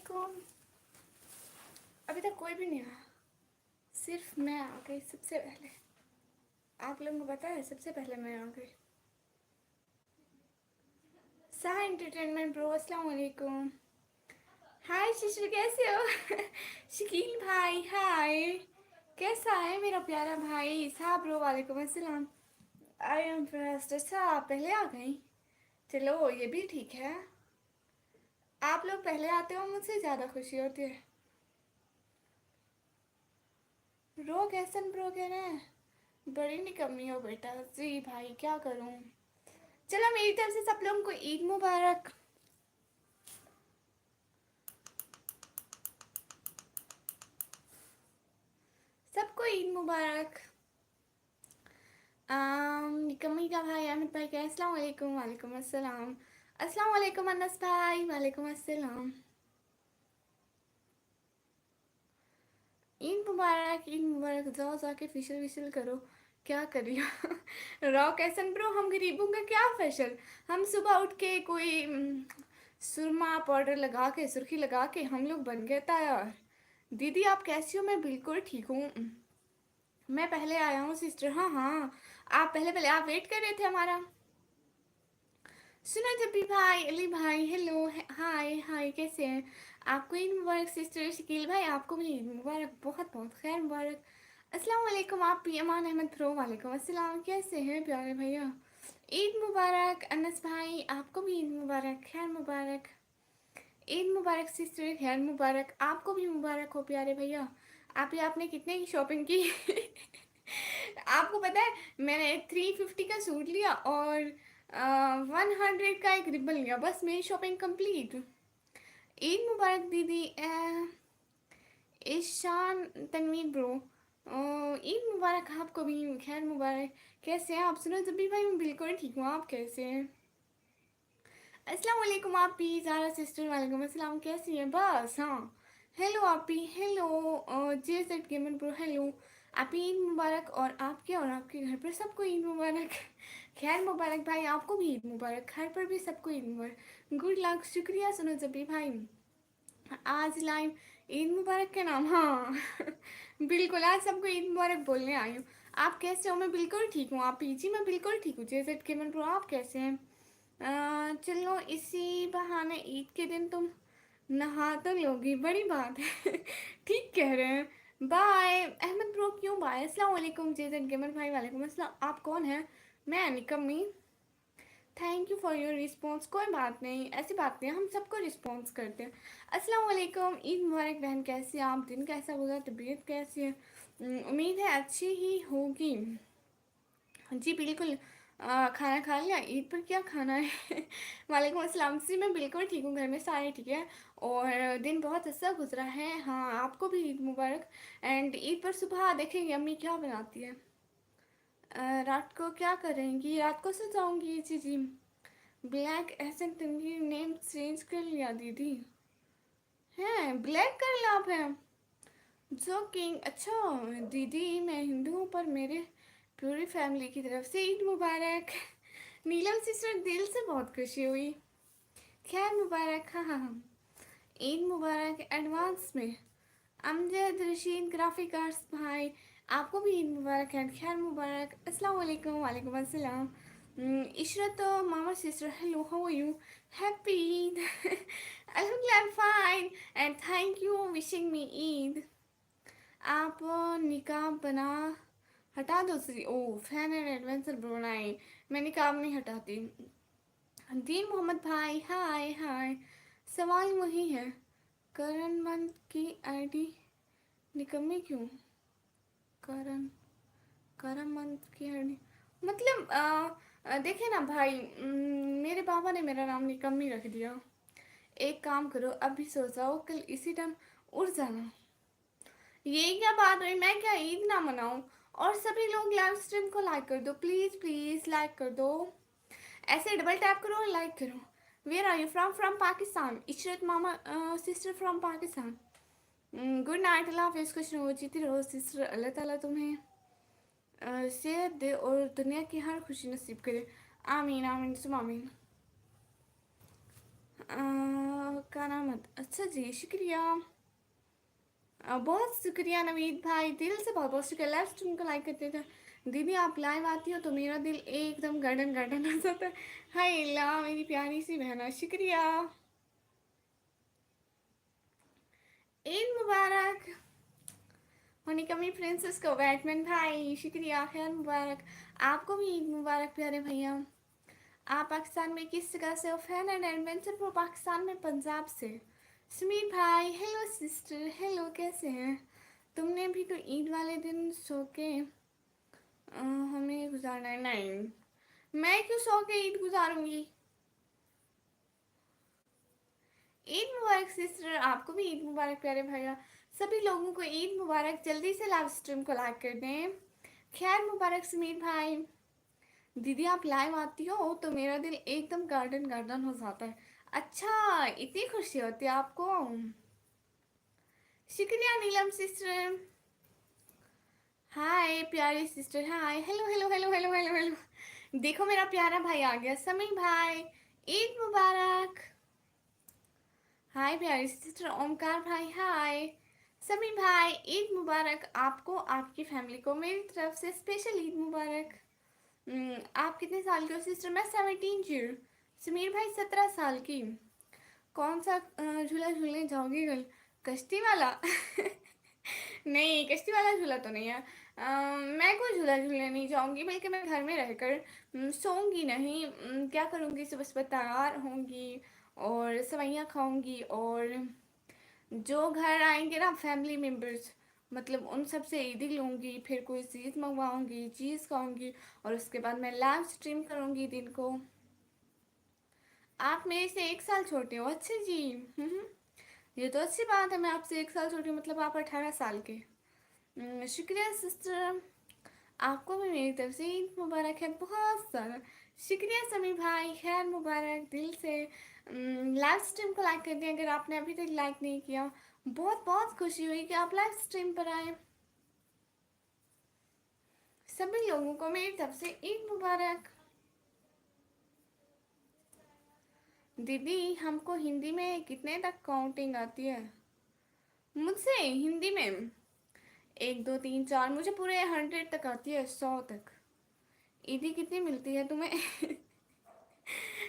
वालेकुम। अभी तक कोई भी नहीं आया, सिर्फ मैं आ गई सबसे पहले। आप लोगों को पता है सबसे पहले मैं आ गई। साहा एंटरटेनमेंट ब्रो, अस्सलाम वालेकुम। हाय शिशु, कैसे हो? शकील भाई हाय, कैसा है मेरा प्यारा भाई? साहा ब्रो वालेकुम अस्सलाम। I am first. अच्छा आप पहले आ गई, चलो ये भी ठीक है। आप लोग पहले आते हो मुझसे ज़्यादा खुशी होती है। रो कैसन ब्रो कह रहे हैं, बड़ी निकम्मी हो बेटा। जी भाई क्या करूं। चलो मेरी तरफ से सब लोगों को ईद मुबारक। सबको ईद मुबारक। निकम्मी का भाई अहमद भाई का अस्सलाम वालेकुम। वालेकुम अस्सलाम। अस्सलाम वालेकुम अनस भाई, वालेकुम अस्सलाम। ईद मुबारक, ईद मुबारक। जाओ जाके फेशियल वेशियल करो। क्या करियो? रॉ कैसन ब्रो, हम गरीबों का क्या फेशियल। हम सुबह उठ के कोई सुरमा पाउडर लगा के, सुर्खी लगा के हम लोग बन गए तैयार। दीदी आप कैसी हो? मैं बिल्कुल ठीक हूँ। मैं पहले आया हूँ सिस्टर। हाँ हाँ, आप पहले पहले आप वेट कर रहे थे हमारा। सुनो जब्बी भाई, अली भाई, हेलो, हाय हाय, कैसे हैं? आपको ईद मुबारक सिस्टर। शकील भाई आपको भी ईद मुबारक, बहुत बहुत खैर मुबारक। अस्सलाम वालेकुम। आप पी अमान अहमद प्रो, वालेकुम अस्सलाम, कैसे हैं प्यारे भैया? ईद मुबारक अनस भाई, आपको भी ईद मुबारक, खैर मुबारक। ईद मुबारक सिस्टर, खैर मुबारक, आपको भी मुबारक हो प्यारे भैया। आपने कितने की शॉपिंग की? आपको पता है मैंने 350 का सूट लिया और 100 का एक रिबन लिया, बस मेरी शॉपिंग कंप्लीट। ईद मुबारक दीदी। ईशान तनवीर ब्रो, ईद मुबारक आपको भी, खैर मुबारक। कैसे हैं आप? सुनो जब भी भाई मैं बिल्कुल ठीक हूँ, आप कैसे हैं? अस्सलाम वालेकुम आप भी, ज़ारा सिस्टर, वालेकुम अस्सलाम, कैसी हैं? बस हाँ। हेलो आप भी, हेलो जे सेड गेमर ब्रो, हेलो। आप ही ईद मुबारक, और आपके घर पर सबको ईद मुबारक। खैर मुबारक भाई, आपको भी ईद मुबारक, घर पर भी सबको ईद मुबारक। गुड लक, शुक्रिया। सुनो जबी भाई आज लाइव ईद मुबारक के नाम, हाँ। बिल्कुल आज सबको ईद मुबारक बोलने आई हूँ। आप कैसे हो? मैं बिल्कुल ठीक हूँ। आप पीजी, मैं बिल्कुल ठीक हूँ। जे सेड गेमर ब्रो आप कैसे हैं? चलो इसी बहाने ईद के दिन तुम नहा तो लोगी, बड़ी बात है। ठीक कह रहे हैं। बाय अहमद ब्रो, क्यों बाय? अस्सलाम वालेकुम जेजन गेमर भाई, वालेकुम अस्सलाम। आप कौन है? मैं निकम्मी। Thank you for your response. कोई बात नहीं, ऐसी बात नहीं, हम सबको रिस्पॉन्स करते हैं। अस्सलाम वालेकुम, ईद मुबारक बहन, कैसी हैं आप? दिन कैसा गुजरा, तबीयत कैसी है? उम्मीद है अच्छी ही होगी। जी बिल्कुल। खाना खा लिया? ईद पर क्या खाना है? वालेकुम अस्सलाम। जी मैं बिल्कुल ठीक हूँ, घर में सारे ठीक है, और दिन बहुत अच्छा गुजरा है। हाँ आपको भी ईद मुबारक। एंड ईद पर सुबह देखेंगे अम्मी क्या बनाती है। रात को क्या करेंगी? रात को सो जाऊँगी। जी जी। ब्लैक एसेंट नेम चेंज कर लिया दीदी। हैं ब्लैक कर लिया आप हैं? जोकिंग। अच्छा दीदी मैं हिंदू हूँ, पर मेरे पूरी फैमिली की तरफ से ईद मुबारक। नीलम सिस्टर, दिल से बहुत खुशी हुई। खैर मुबारक। हाँ हाँ हाँ, ईद मुबारक एडवांस में। अमजद रशीद ग्राफिक आर्ट्स भाई, आपको भी ईद मुबारक है, खैर मुबारक। अस्सलाम वालेकुम। वालेकुम अस्सलाम। इशरत मामा sister, hello, how are you? Happy Eid. अल्हम्दुलिल्लाह I am fine, and thank you wishing me Eid. आप निकाब बना हटा दो श्री, ओ फैन एंड एडवेंचर बनाए। मैं निकाब नहीं हटाती। दीन मोहम्मद भाई हाय हाय। सवाल वही है, करण मंथ की आईडी निकम्मी क्यों? करण, करण मंथ की आईडी मतलब देखे ना भाई, मेरे पापा ने मेरा नाम निकम्मी रख दिया। एक काम करो, अभी सो जाओ, कल इसी टाइम उठ जाना। ये क्या बात हुई, मैं क्या ईद ना मनाऊं? और सभी लोग लाइव स्ट्रीम को लाइक कर दो, प्लीज प्लीज लाइक कर दो। ऐसे डबल टैप करो और लाइक करो। Where are you from? From Pakistan. Ishrat मामा sister from Pakistan. Good night, अल्लाह हाफिज़, खुश रहो, जीती रहो सिस्टर, अल्लाह ताला तुम्हें सेहत दे और दुनिया की हर खुशी नसीब करे। आमीन आमीन सुम आमीन। क्या नाम है? अच्छा जी, शुक्रिया। बहुत शुक्रिया नवीद भाई, दिल से बहुत बहुत शुक्रिया। लाइव स्ट्रीम को लाइक करते थे। दीदी आप लाइव आती हो तो मेरा दिल एकदम गार्डन गार्डन हो जाता है। हाय ला मेरी प्यारी सी बहना, शुक्रिया। ईद मुबारक। हनीकमी प्रिंसेस को बैटमैन भाई शुक्रिया, खैर मुबारक। आपको भी ईद मुबारक प्यारे भैया। आप पाकिस्तान में किस जगह से हो? Fan and adventure pro Pakistan में पंजाब से। समीर भाई हेलो सिस्टर, हेलो कैसे हैं? तुमने भी तो ईद वाले दिन सो के हमें गुजारना है? नहीं, मैं क्यों सो के ईद गुजारूंगी। ईद मुबारक सिस्टर, आपको भी ईद मुबारक प्यारे भैया। सभी लोगों को ईद मुबारक। जल्दी से लाइव स्ट्रीम को लाइक कर दें। खैर मुबारक समीर भाई। दीदी आप लाइव आती हो तो मेरा दिल एकदम गार्डन गार्डन हो जाता है। अच्छा, इतनी खुशी होती है आपको? शुक्रिया नीलम सिस्टर। हाय प्यारी sister, hi, hello hello hello hello hello hello. देखो मेरा प्यारा भाई आ गया, समी भाई ईद मुबारक। हाय प्यारी सिस्टर ओमकार भाई, हाय समी भाई ईद मुबारक आपको, आपकी फैमिली को मेरी तरफ से स्पेशल ईद मुबारक। आप कितने साल के हो सिस्टर? मैं 17 ईयर। समीर भाई 17 साल की। कौन सा झूला झूलने जाओगी कल? कश्ती वाला? नहीं, कश्ती वाला झूला तो नहीं है। मैं कोई झूला झूलने नहीं जाऊंगी, बल्कि मैं घर में रहकर सोऊंगी नहीं। क्या करूंगी, सुबह सुबह तैयार होंगी और सेवइयाँ खाऊंगी, और जो घर आएंगे ना फैमिली मेम्बर्स, मतलब उन सब से ईदी लूँगी, फिर कोई चीज़ मंगवाऊंगी, चीज़ खाऊंगी, और उसके बाद मैं लाइव स्ट्रीम करूंगी दिन को। आप मेरे से 1 साल छोटे हो? अच्छा जी। ये तो अच्छी बात है, मैं आपसे 1 साल छोटी हूँ, मतलब आप 18 साल के। शुक्रिया सिस्टर, आपको भी मेरी तरफ से ईद मुबारक है बहुत सारा। शुक्रिया समी भाई, खैर मुबारक दिल से। लाइव स्ट्रीम को लाइक कर दिया अगर आपने अभी तक लाइक नहीं किया। बहुत बहुत खुशी हुई कि आप लाइव स्ट्रीम पर आए। सभी लोगों को मेरी तरफ से ईद मुबारक। दीदी हमको हिंदी में कितने तक काउंटिंग आती है? मुझसे हिंदी में 1 2 3 4, मुझे पूरे 100 तक आती है, 100 तक। ईदी कितनी मिलती है तुम्हें?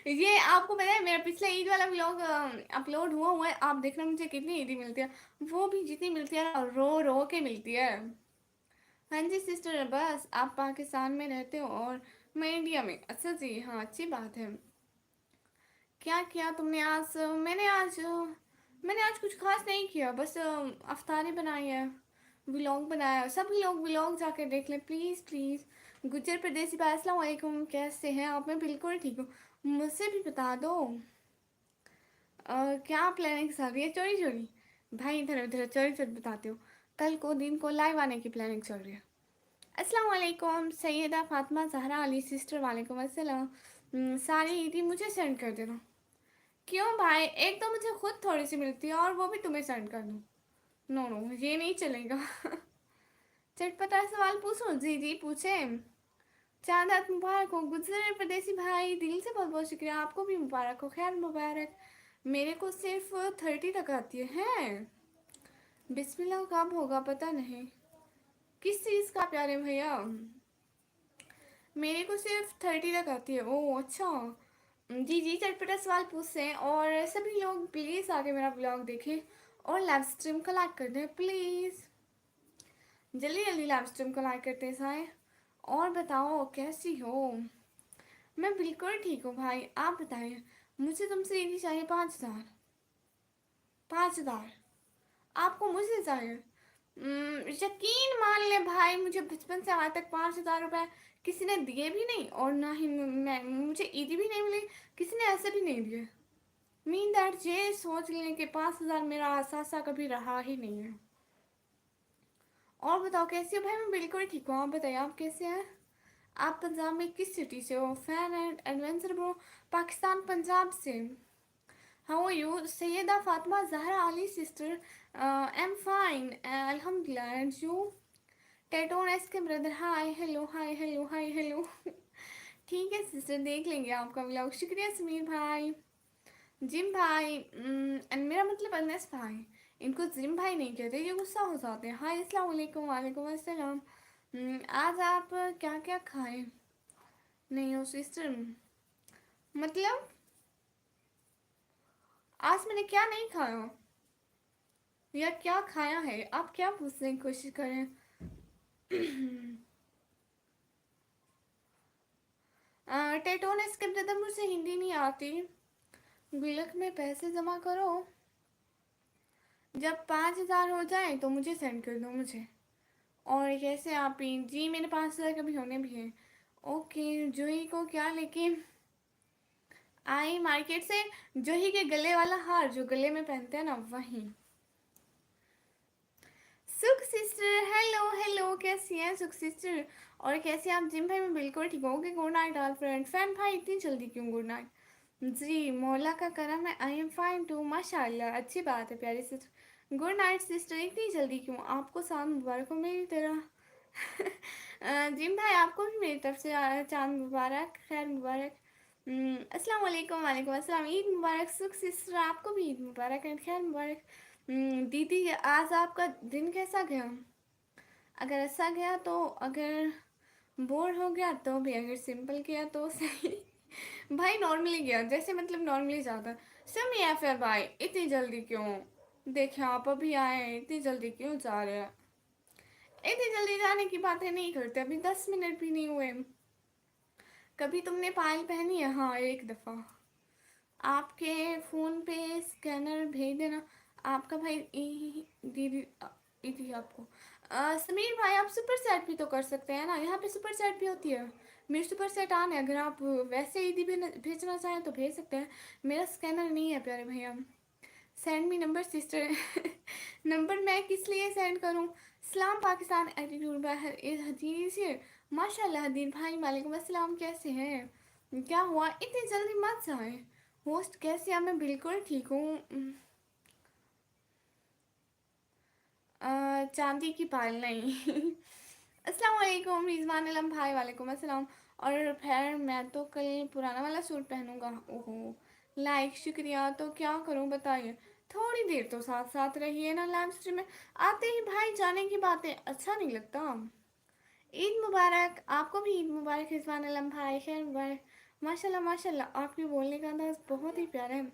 ये आपको पता है मेरा पिछला ईद वाला व्लॉग अपलोड हुआ है, आप देखना मुझे कितनी ईदी मिलती है। वो भी जितनी मिलती है ना, रो रो के मिलती है। हाँ जी सिस्टर, बस आप पाकिस्तान में रहते हो और मैं इंडिया में। अच्छा जी, हाँ अच्छी बात है। क्या किया तुमने आज? मैंने आज कुछ खास नहीं किया, बस अफ्तारी बनाई है, व्लॉग बनाया। सभी लोग व्लॉग जाकर देख लें प्लीज़ प्लीज़। गुज्जर प्रदेशी भाई अस्सलाम वालेकुम, कैसे हैं आप? मैं बिल्कुल ठीक हूँ। मुझसे भी बता दो क्या प्लानिंग चल रही है चोरी चोरी? भाई इधर उधर चोरी चोरी बताते हो। कल को दिन को लाइव आने की प्लानिंग चल रही है। अस्सलाम वालेकुम सैयदा फातिमा जहरा अली सिस्टर, वालेकुम अस्सलाम। सारी ईदी मुझे सेंड कर देना। क्यों भाई, एक तो मुझे खुद थोड़ी सी मिलती है और वो भी तुम्हें सेंड कर दूँ? नो नो, ये नहीं चलेगा। चटपटा सवाल पूछो? जी जी पूछे। चांद रात मुबारक हो गुजर परदेसी भाई, दिल से बहुत बहुत शुक्रिया। आपको भी मुबारक हो, खैर मुबारक। मेरे को सिर्फ 30 तक आती है। हैं? बिस्मिल्लाह कब होगा पता नहीं। किस चीज़ का प्यारे भैया? मेरे को सिर्फ 30 तक आती है। ओह अच्छा। जी जी, चटपटा सवाल पूछते हैं, और सभी लोग प्लीज़ आके मेरा ब्लॉग देखें और लाइव स्ट्रीम को लाइक कर दें प्लीज़। जल्दी जल्दी लाइव स्ट्रीम को लाइक करते हैं सारे। और बताओ कैसी हो? मैं बिल्कुल ठीक हूँ भाई, आप बताइए। मुझे तुमसे यही चाहिए 5,000। 5,000 आपको मुझे चाहिए? यकीन मान ले भाई, मुझे बचपन से आज तक 5,000 रुपये किसी ने दिए भी नहीं, और ना ही मैं, मुझे ईदी भी नहीं मिली, किसी ने ऐसे भी नहीं दिए। मीन दैट ये सोच लें कि 5,000 मेरा आसा कभी रहा ही नहीं है। और बताओ कैसी हो भाई? मैं बिल्कुल ठीक हूँ, आप बताइए आप कैसे हैं? आप पंजाब में किस सिटी से हो? Fan and adventure bro Pakistan Punjab से। How are you Sayyeda Fatima Zahra Ali sister? I am fine अल्हम्दुलिल्लाह, एंड यू? टेटोन S K brother, hi hello hi hello hi hello. ठीक है सिस्टर, देख लेंगे आपका व्लॉग। शुक्रिया समीर भाई। जिम भाई, मेरा मतलब अनस भाई। इनको जिम भाई नहीं कहते, ये गुस्सा हो जाते हैं। हाय अस्सलाम वालेकुम। वालेकुम अस्सलाम। आज आप क्या क्या खाए? नहीं हो सिस्टर, मतलब आज मैंने क्या नहीं खाया या क्या खाया है, आप क्या पूछने की कोशिश करें? टेटोनस के ब्रदर, मुझे हिंदी नहीं आती। गुल्लक में पैसे जमा करो, जब 5,000 हो जाए तो मुझे सेंड कर दो मुझे। और कैसे आप ही जी, मेरे 5,000 कभी होने भी हैं। ओके, जूही को क्या लेके आई मार्केट से? जूही के गले वाला हार, जो गले में पहनते हैं ना, वही। सुख सिस्टर, हेलो हेलो, कैसी हैं सुख सिस्टर? और कैसे आप? जिम भाई मैं बिल्कुल ठीक हूँ। Good night all friend. Fan भाई इतनी जल्दी क्यों गुड नाइट? जी, मौला का करम है, आई एम फाइन टू, माशाल्लाह, अच्छी बात है प्यारी सिस्टर। गुड नाइट सिस्टर, इतनी जल्दी क्यों? आपको चांद मुबारक हो मेरी तरह। जिम भाई आपको भी मेरी तरफ से चांद मुबारक, खैर मुबारक। अस्सलाम वालेकुम। वालेकुम अस्सलाम, ईद मुबारक सुख सिस्टर, आपको भी ईद मुबारक एंड खैर मुबारक। दीदी आज आपका दिन कैसा गया? अगर अच्छा गया तो, अगर बोर हो गया तो भी, अगर सिंपल गया तो सही। भाई नॉर्मली गया, जैसे मतलब नॉर्मली जाता। समी है फिर भाई, इतनी जल्दी क्यों? देखे आप अभी आए, इतनी जल्दी क्यों जा रहे हैं? इतनी जल्दी जाने की बातें नहीं करते, अभी 10 मिनट भी नहीं हुए। कभी तुमने पायल पहनी है? हाँ, एक दफ़ा। आपके फ़ोन पे स्कैनर भेज देना। आपका भाई दीदी दीदी आपको। समीर भाई आप सुपर सेट भी तो कर सकते हैं ना, यहाँ पे सुपर सेट भी होती है। मेरी सुपर सेट ऑन है, अगर आप वैसे ईदी भी भेजना चाहें तो भेज सकते हैं। मेरा स्कैनर नहीं है प्यारे भैया। Send me number sister. Number मैं किस लिए सेंड करूं? सलाम पाकिस्तान एटीट्यूड बाहर हदीर से। माशाल्लाह हदीर भाई, वालेकुम अस्सलाम, कैसे हैं? क्या हुआ, इतनी जल्दी मत जाए। होस्ट कैसे हैं? मैं बिल्कुल ठीक हूँ। चांदी की पायल नहीं। अस्सलाम वालेकुम रिजवान आलम भाई, वालेकुम अस्सलाम। और फिर मैं तो कल पुराना वाला सूट पहनूंगा। ओहो, लाइक शुक्रिया। तो क्या करूं बताइए? थोड़ी देर तो साथ साथ रहिए ना लाइव स्ट्रीम में। आते ही भाई जाने की बातें अच्छा नहीं लगता। ईद मुबारक, आपको भी ईद मुबारक रिजवान आलम भाई, खैर मुबारक। माशाल्लाह माशाल्लाह, आपके बोलने का अंदाज बहुत ही प्यारा है।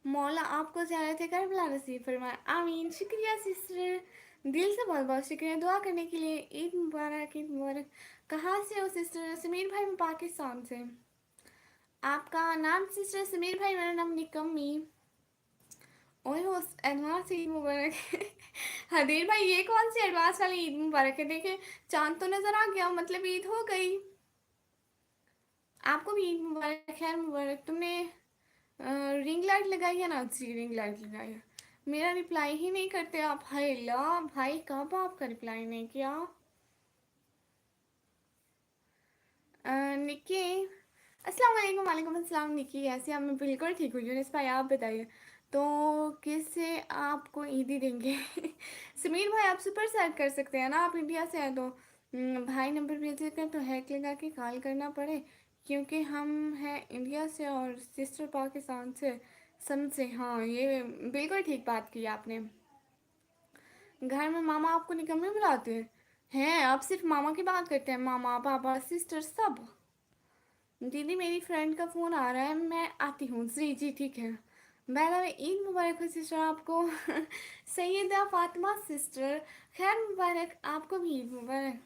मौला आपको ज़्यारत करबला नसीब फरमाए, आमीन। शुक्रिया सिस्टर, दिल से बहुत बहुत शुक्रिया दुआ करने के लिए। ईद मुबारक, ईद मुबारक। कहाँ से हो सिस्टर? समीर भाई, मैं पाकिस्तान से। आपका नाम सिस्टर? समीर भाई, मेरा नाम निकम्मी। ओए हो, एडवांस ईद मुबारक। हदीर भाई ये कौन सी एडवांस वाली ईद मुबारक है? देखे, चांद तो नज़र आ गया, मतलब ईद हो गई। आपको भी ईद मुबारक, खैर मुबारक। तुमने रिंग लाइट लगाई है ना? जी, रिंग लाइट लगाई है। मेरा रिप्लाई ही नहीं करते आप। हाय ला भाई, कब आपका रिप्लाई नहीं किया? निक्की, अस्सलाम वालेकुम। वालेकुम अस्सलाम। निक्की कैसी हैं? मैं बिल्कुल ठीक हूँ। यूनिस भाई आप बताइए, तो किससे आपको ईदी देंगे? समीर भाई आप सुपर सेट कर सकते हैं ना, आप इंडिया से हैं तो। भाई नंबर भेजे कर तो हैक लगा के कॉल करना पड़े, क्योंकि हम हैं इंडिया से और सिस्टर पाकिस्तान से। समझे? हाँ, ये बिल्कुल ठीक बात की आपने। घर में मामा आपको निकम्मे बुलाते हैं? आप सिर्फ मामा की बात करते हैं? मामा पापा सिस्टर सब। दीदी मेरी फ्रेंड का फ़ोन आ रहा है, मैं आती हूँ। जी जी ठीक है। बाय द वे ईद मुबारक हो सिस्टर आपको। सैयदा फातिमा सिस्टर, खैर मुबारक, आपको भी ईद मुबारक।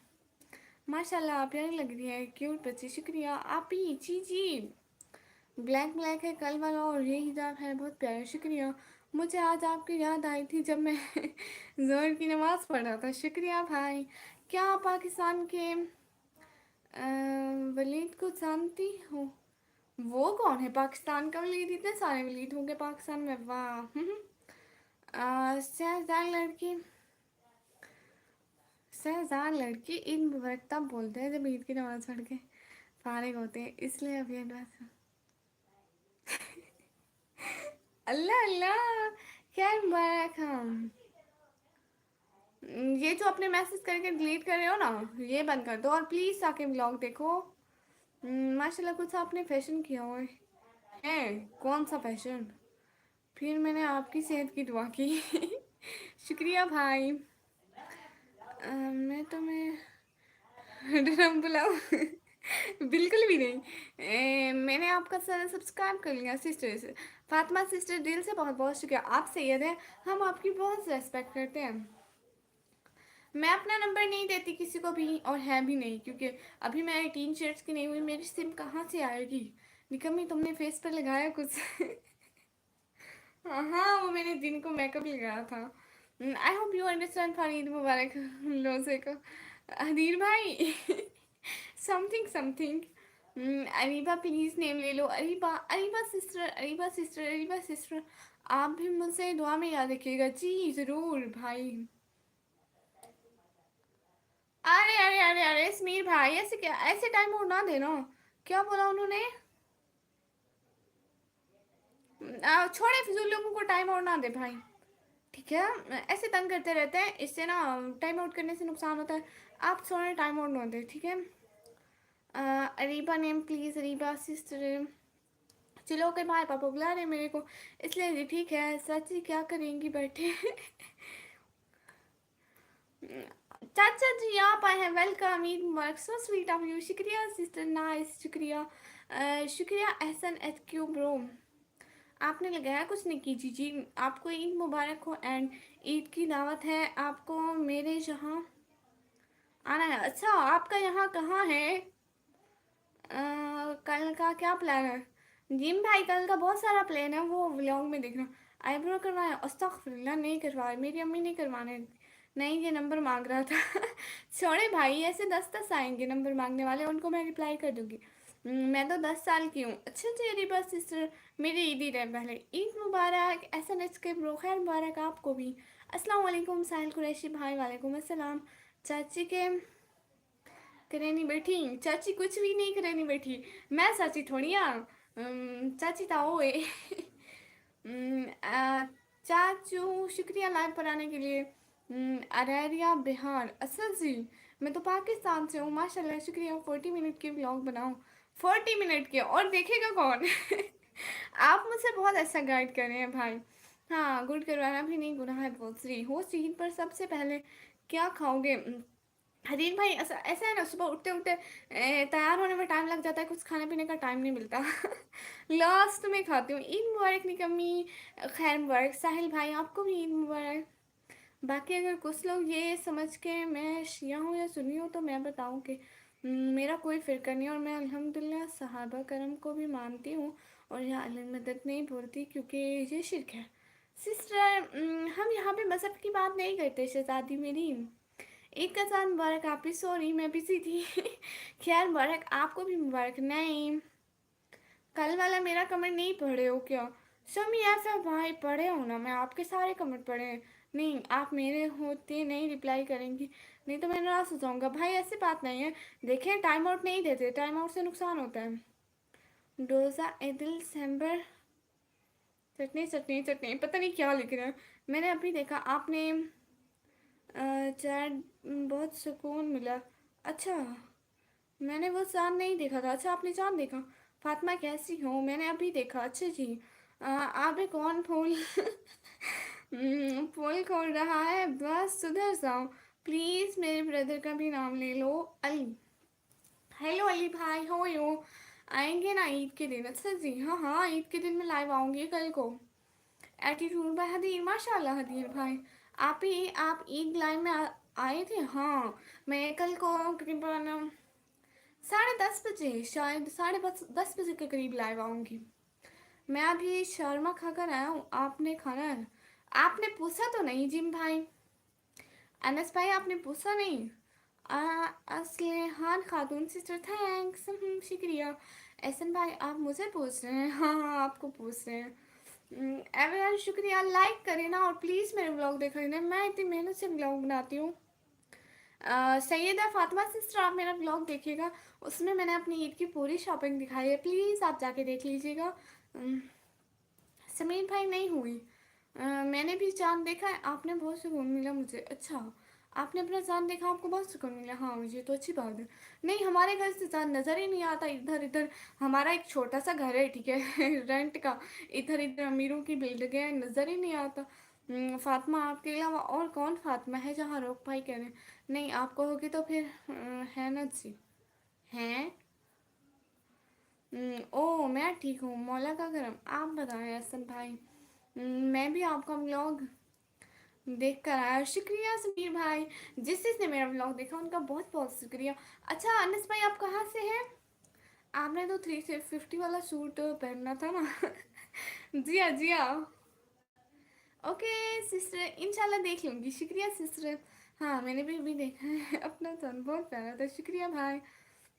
माशाल्लाह आप प्यारी लग रही है, क्यूट बच्ची। शुक्रिया आप ही। जी जी, ब्लैक ब्लैक है कल वाला और ये हिजाब है, बहुत प्यारा। शुक्रिया। मुझे आज आपकी याद आई थी जब मैं जोहर की नमाज़ पढ़ रहा था। शुक्रिया भाई। क्या आप पाकिस्तान के वलीद को जानती हो? वो कौन है पाकिस्तान का वलीद? इतने सारे वलीद होंगे पाकिस्तान में, वाह। शहजाद लड़की, शहजाद लड़की ईद मुबारक तब बोलते हैं जब ईद की नमाज़ पढ़ के फारिग होते हैं, इसलिए अभी एडवांस। अल्लाह अल्लाह, खैर मुबारक। हम ये जो अपने मैसेज करके डिलीट कर रहे हो ना, ये बंद कर दो और प्लीज़ आके ब्लॉग देखो। माशाल्लाह कुछ आपने फैशन किया हुआ है। है कौन सा फैशन? फिर मैंने आपकी सेहत की दुआ की। शुक्रिया भाई। मैं तुम्हें ड्रम बुलाऊं? बिल्कुल भी नहीं। मैंने आपका चैनल सब्सक्राइब कर लिया सिस्टर। फातिमा सिस्टर, दिल से बहुत बहुत शुक्रिया। आप सैयद है, हम आपकी बहुत रेस्पेक्ट करते हैं। मैं अपना नंबर नहीं देती किसी को भी, और है भी नहीं, क्योंकि अभी मैं 18 शेयर्स की नहीं हुई, मेरी सिम कहाँ से आएगी? निकम्मी, तुमने फेस पर लगाया कुछ? हाँ, वो मैंने दिन को मेकअप लगाया था। I hope you understand for Eid मुबारक रोजे को। हदीर भाई। Something something. Areeba please name ले लो। Areeba, Areeba sister, Areeba sister, Areeba sister. आप भी मुझसे दुआ में याद रखिएगा जी, जरूर भाई। अरे अरे अरे अरे समीर भाई, ऐसे क्या, ऐसे टाइम और ना देना। क्या बोला उन्होंने? छोड़े, फिजूल लोगों को टाइम और ना दे भाई। ठीक है, ऐसे तंग करते रहते हैं, इससे ना टाइम आउट करने से नुकसान होता है। आप थोड़ा टाइम आउट ना दे, ठीक है? Areeba name please, Areeba sister. चलो ओके भाई, पापा बुला रहे हैं मेरे को, इसलिए जी ठीक है। चाची क्या करेंगी बैठे? चाचा जी आप आए हैं, welcome, Eid Mubarak, so sweet of you. शुक्रिया सिस्टर, नाइस, शुक्रिया। शुक्रिया एहसन एच क्यू ब्रो। आपने लगाया कुछ नहीं की जी जी। आपको ईद मुबारक हो, एंड ईद की दावत है आपको मेरे यहाँ आना है। अच्छा, आपका यहाँ कहाँ है? कल का क्या प्लान है? जिम भाई, कल का बहुत सारा प्लान है, वो व्लॉग में देखना। आईब्रो करवाया? अस्तगफिरुल्लाह, नहीं करवाए, मेरी अम्मी नहीं करवाने। नहीं, ये नंबर मांग रहा था। छोड़े भाई, ऐसे 10-10 आएंगे नंबर मांगने वाले, उनको मैं रिप्लाई कर दूंगी। मैं तो 10 साल की हूँ। अच्छा जी, अरे बस सिस्टर, मेरी ईद ही रहे पहले। ईद मुबारक एस एन एच के ब्रो, खैर मुबारक आपको भी। अस्सलाम वालेकुम साहिल कुरैशी भाई, वालेकुम अस्सलाम। चाची के करे नहीं बैठी? चाची कुछ भी नहीं करे नहीं बैठी। मैं चाची थोड़ी हाँ। चाची ताओ है। चाचू शुक्रिया लाइव पर आने के लिए। अररिया बिहार, असद जी। मैं तो पाकिस्तान से हूँ, माशाल्लाह, शुक्रिया। 40 मिनट की व्लॉग बनाऊँ? 40 मिनट के, और देखेगा कौन? आप मुझसे बहुत अच्छा गाइड कर रहे हैं भाई। हाँ, गुड करवाना भी नहीं गुनाह है, बहुत सही हो। सीन पर सबसे पहले क्या खाओगे? हरीन भाई, ऐसा है ना, सुबह उठते उठते तैयार होने में टाइम लग जाता है, कुछ खाने पीने का टाइम नहीं मिलता। लास्ट में खाती हूँ। ईद मुबारक निकम्मी, खैर मुबारक साहिल भाई, आपको भी ईद मुबारक। बाकी अगर कुछ लोग ये समझ के मैं शिया हूँ या सुन्नी हूँ, तो मैं बताऊँ कि मेरा कोई फ़िरका नहीं, और मैं अल्हम्दुलिल्लाह सहाबा करम को भी मानती हूँ, और यहाँ अली मदद नहीं बोलती, क्योंकि ये शिरक है। सिस्टर, हम यहाँ पे मज़हब की बात नहीं करते शहज़ादी मेरी। ईद का चाँद मुबारक। आप भी सॉरी, मैं बिजी थी। खैर मुबारक, आपको भी मुबारक। नहीं, कल वाला मेरा कमेंट नहीं पढ़े हो क्या? शमी ऐसा भाई, पढ़े हो ना, मैं आपके सारे कमेंट पढ़े हैं। नहीं, आप मेरे होते नहीं रिप्लाई करेंगी, नहीं तो मैं नाराज़ हो जाऊँगा भाई, ऐसी बात नहीं है। देखिए, टाइम आउट नहीं देते, टाइम आउट से नुकसान होता है। डोज़ा एदिल सेम्बर, चटनी चटनी चटनी, पता नहीं क्या लिख रहे हैं। मैंने अभी देखा, आपने चैट, बहुत सुकून मिला। अच्छा, मैंने वो चाँद नहीं देखा था। अच्छा, आपने चाँद देखा? फातिमा कैसी हो, मैंने अभी देखा। अच्छा जी। आप भी कौन फूल? फूल खोल रहा है, बस सुधर जाओ प्लीज़। मेरे ब्रदर का भी नाम ले लो, अली। हेलो अली भाई, हो यू? आएंगे ना ईद के दिन? अच्छा जी, हाँ हाँ, ईद के दिन मैं लाइव आऊँगी कल को। एटीट्यूड बाय हदीर, माशाल्लाह हदीर भाई। आप ईद लाइव में आए थे? हाँ, मैं कल को तकरीबन 10:30 बजे, शायद 10:30 बजे के करीब लाइव आऊँगी। मैं अभी शर्मा खाकर आया हूँ, आपने खाना है? आपने पूछा तो नहीं जिम भाई। अनस भाई, आपने पूछा नहीं। असलहान खातून सिस्टर, थैंक्स, शुक्रिया। एहसन भाई, आप मुझे पूछ रहे हैं? हाँ हाँ, आपको पूछ रहे हैं। एवरीवन शुक्रिया, लाइक करें ना, और प्लीज़ मेरे ब्लॉग देख लेना, मैं इतनी मेहनत से ब्लॉग बनाती हूँ। सैयदा फातिमा सिस्टर, आप मेरा ब्लॉग देखिएगा, उसमें मैंने अपनी ईद की पूरी शॉपिंग दिखाई है, प्लीज़ आप जाके देख लीजिएगा। समीर भाई, नहीं हुई। मैंने भी चाँद देखा है, आपने बहुत सुकून मिला मुझे। अच्छा, आपने अपना चाँद देखा, आपको बहुत सुकून मिला। हाँ, मुझे तो अच्छी बात है। नहीं, हमारे घर से चाँद नज़र ही नहीं आता इधर इधर। हमारा एक छोटा सा घर है, ठीक है, रेंट का। इधर इधर अमीरों की बिल्डिंग है, नज़र ही नहीं आता। फातिमा आपके अलावा और कौन फातिमा है जहाँ रोक भाई कह रहे हैं? नहीं, आप कहोगे तो फिर है ना जी। हैं? ओ, मैं ठीक हूँ, मौला का करम। आप बताएं हसन भाई। मैं भी आपका व्लॉग देख कर आया। शुक्रिया समीर भाई। जिस जिसने मेरा व्लॉग देखा उनका बहुत बहुत शुक्रिया। अच्छा अनस भाई, आप कहाँ से हैं? आपने तो 350 वाला सूट पहनना था ना। जी हाँ, जी हाँ। ओके सिस्टर, इंशाल्लाह देख लूँगी। शुक्रिया सिस्टर। हाँ, मैंने भी अभी देखा है। अपना सन बहुत प्यारा था। शुक्रिया भाई।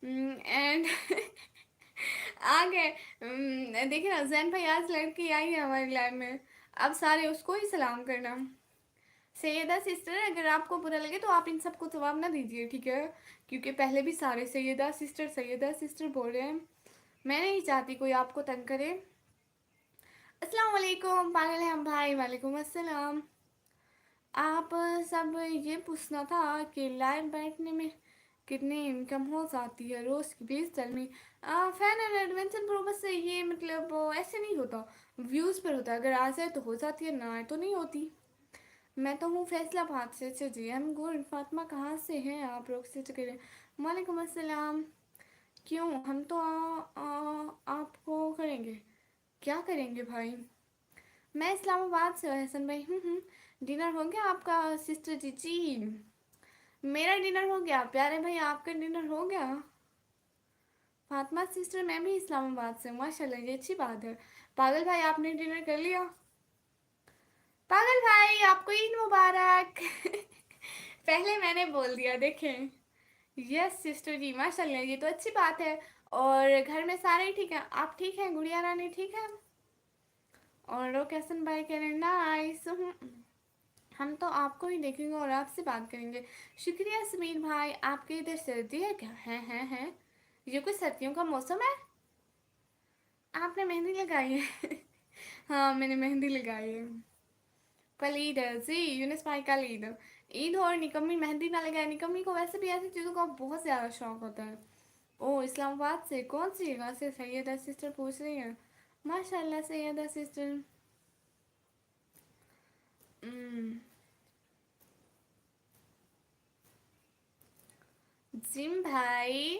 एंड आ गए। देखिए ना, जैन भाई आज लड़की आई है हमारी लाइफ में। अब सारे उसको ही सलाम करना। सैयदा सिस्टर, अगर आपको बुरा लगे तो आप इन सबको जवाब ना दीजिए, ठीक है? क्योंकि पहले भी सारे सैयदा सिस्टर बोल रहे हैं। मैं नहीं चाहती कोई आपको तंग करे। अस्सलाम वालेकुम पागल है हम भाई। वालेकुम अस्सलाम। आप सब ये पूछना था कि लाइव बैठने में कितनी इनकम हो जाती है रोज़ की? Please tell me. Fan and adventure pro बस ये मतलब ऐसे नहीं होता, व्यूज़ पर होता है। अगर आ जाए तो हो जाती है, ना आए तो नहीं होती। मैं तो हूँ फैसलाबाद से। अच्छा जी, आई एम गुड। फातिमा कहाँ से हैं आप? रोक से करें। वालेकुम अस्सलाम। क्यों, हम तो आपको करेंगे। क्या करेंगे भाई? मैं इस्लामाबाद से हूँ हसन भाई। डिनर हो गया आपका सिस्टर जी? जी, मेरा डिनर हो गया प्यारे भाई, आपका डिनर हो गया? फातिमा सिस्टर, मैं भी इस्लामाबाद से हूँ। माशाल्लाह, ये अच्छी बात है। पागल भाई, आपने डिनर कर लिया? पागल भाई, आपको ईद मुबारक। पहले मैंने बोल दिया, देखें। यस सिस्टर जी, माशाल्लाह, ये तो अच्छी बात है। और घर में सारे ही ठीक है? आप ठीक हैं? गुड़िया रानी ठीक है? और रोकेसन भाई कह रहे हैं नाइस। हम तो आपको ही देखेंगे और आपसे बात करेंगे। शुक्रिया समीर भाई। आपके इधर सर्दी है क्या? है। ये कोई सर्दियों का मौसम है? आपने मेहंदी लगाई है? हाँ, मैंने मेहंदी लगाई है। कल ईद है जी, यूनिस भाई, कल ईद है। ईद हो और निकम्मी मेहंदी ना लगाए। निकम्मी को वैसे भी ऐसी चीज़ों का बहुत ज़्यादा शौक होता है। ओ, इस्लामाबाद से? कौन सी जगह से? सैयदा सिस्टर पूछ रही हैं। माशाल्लाह सैयदा सिस्टर। हम्म, जिम भाई?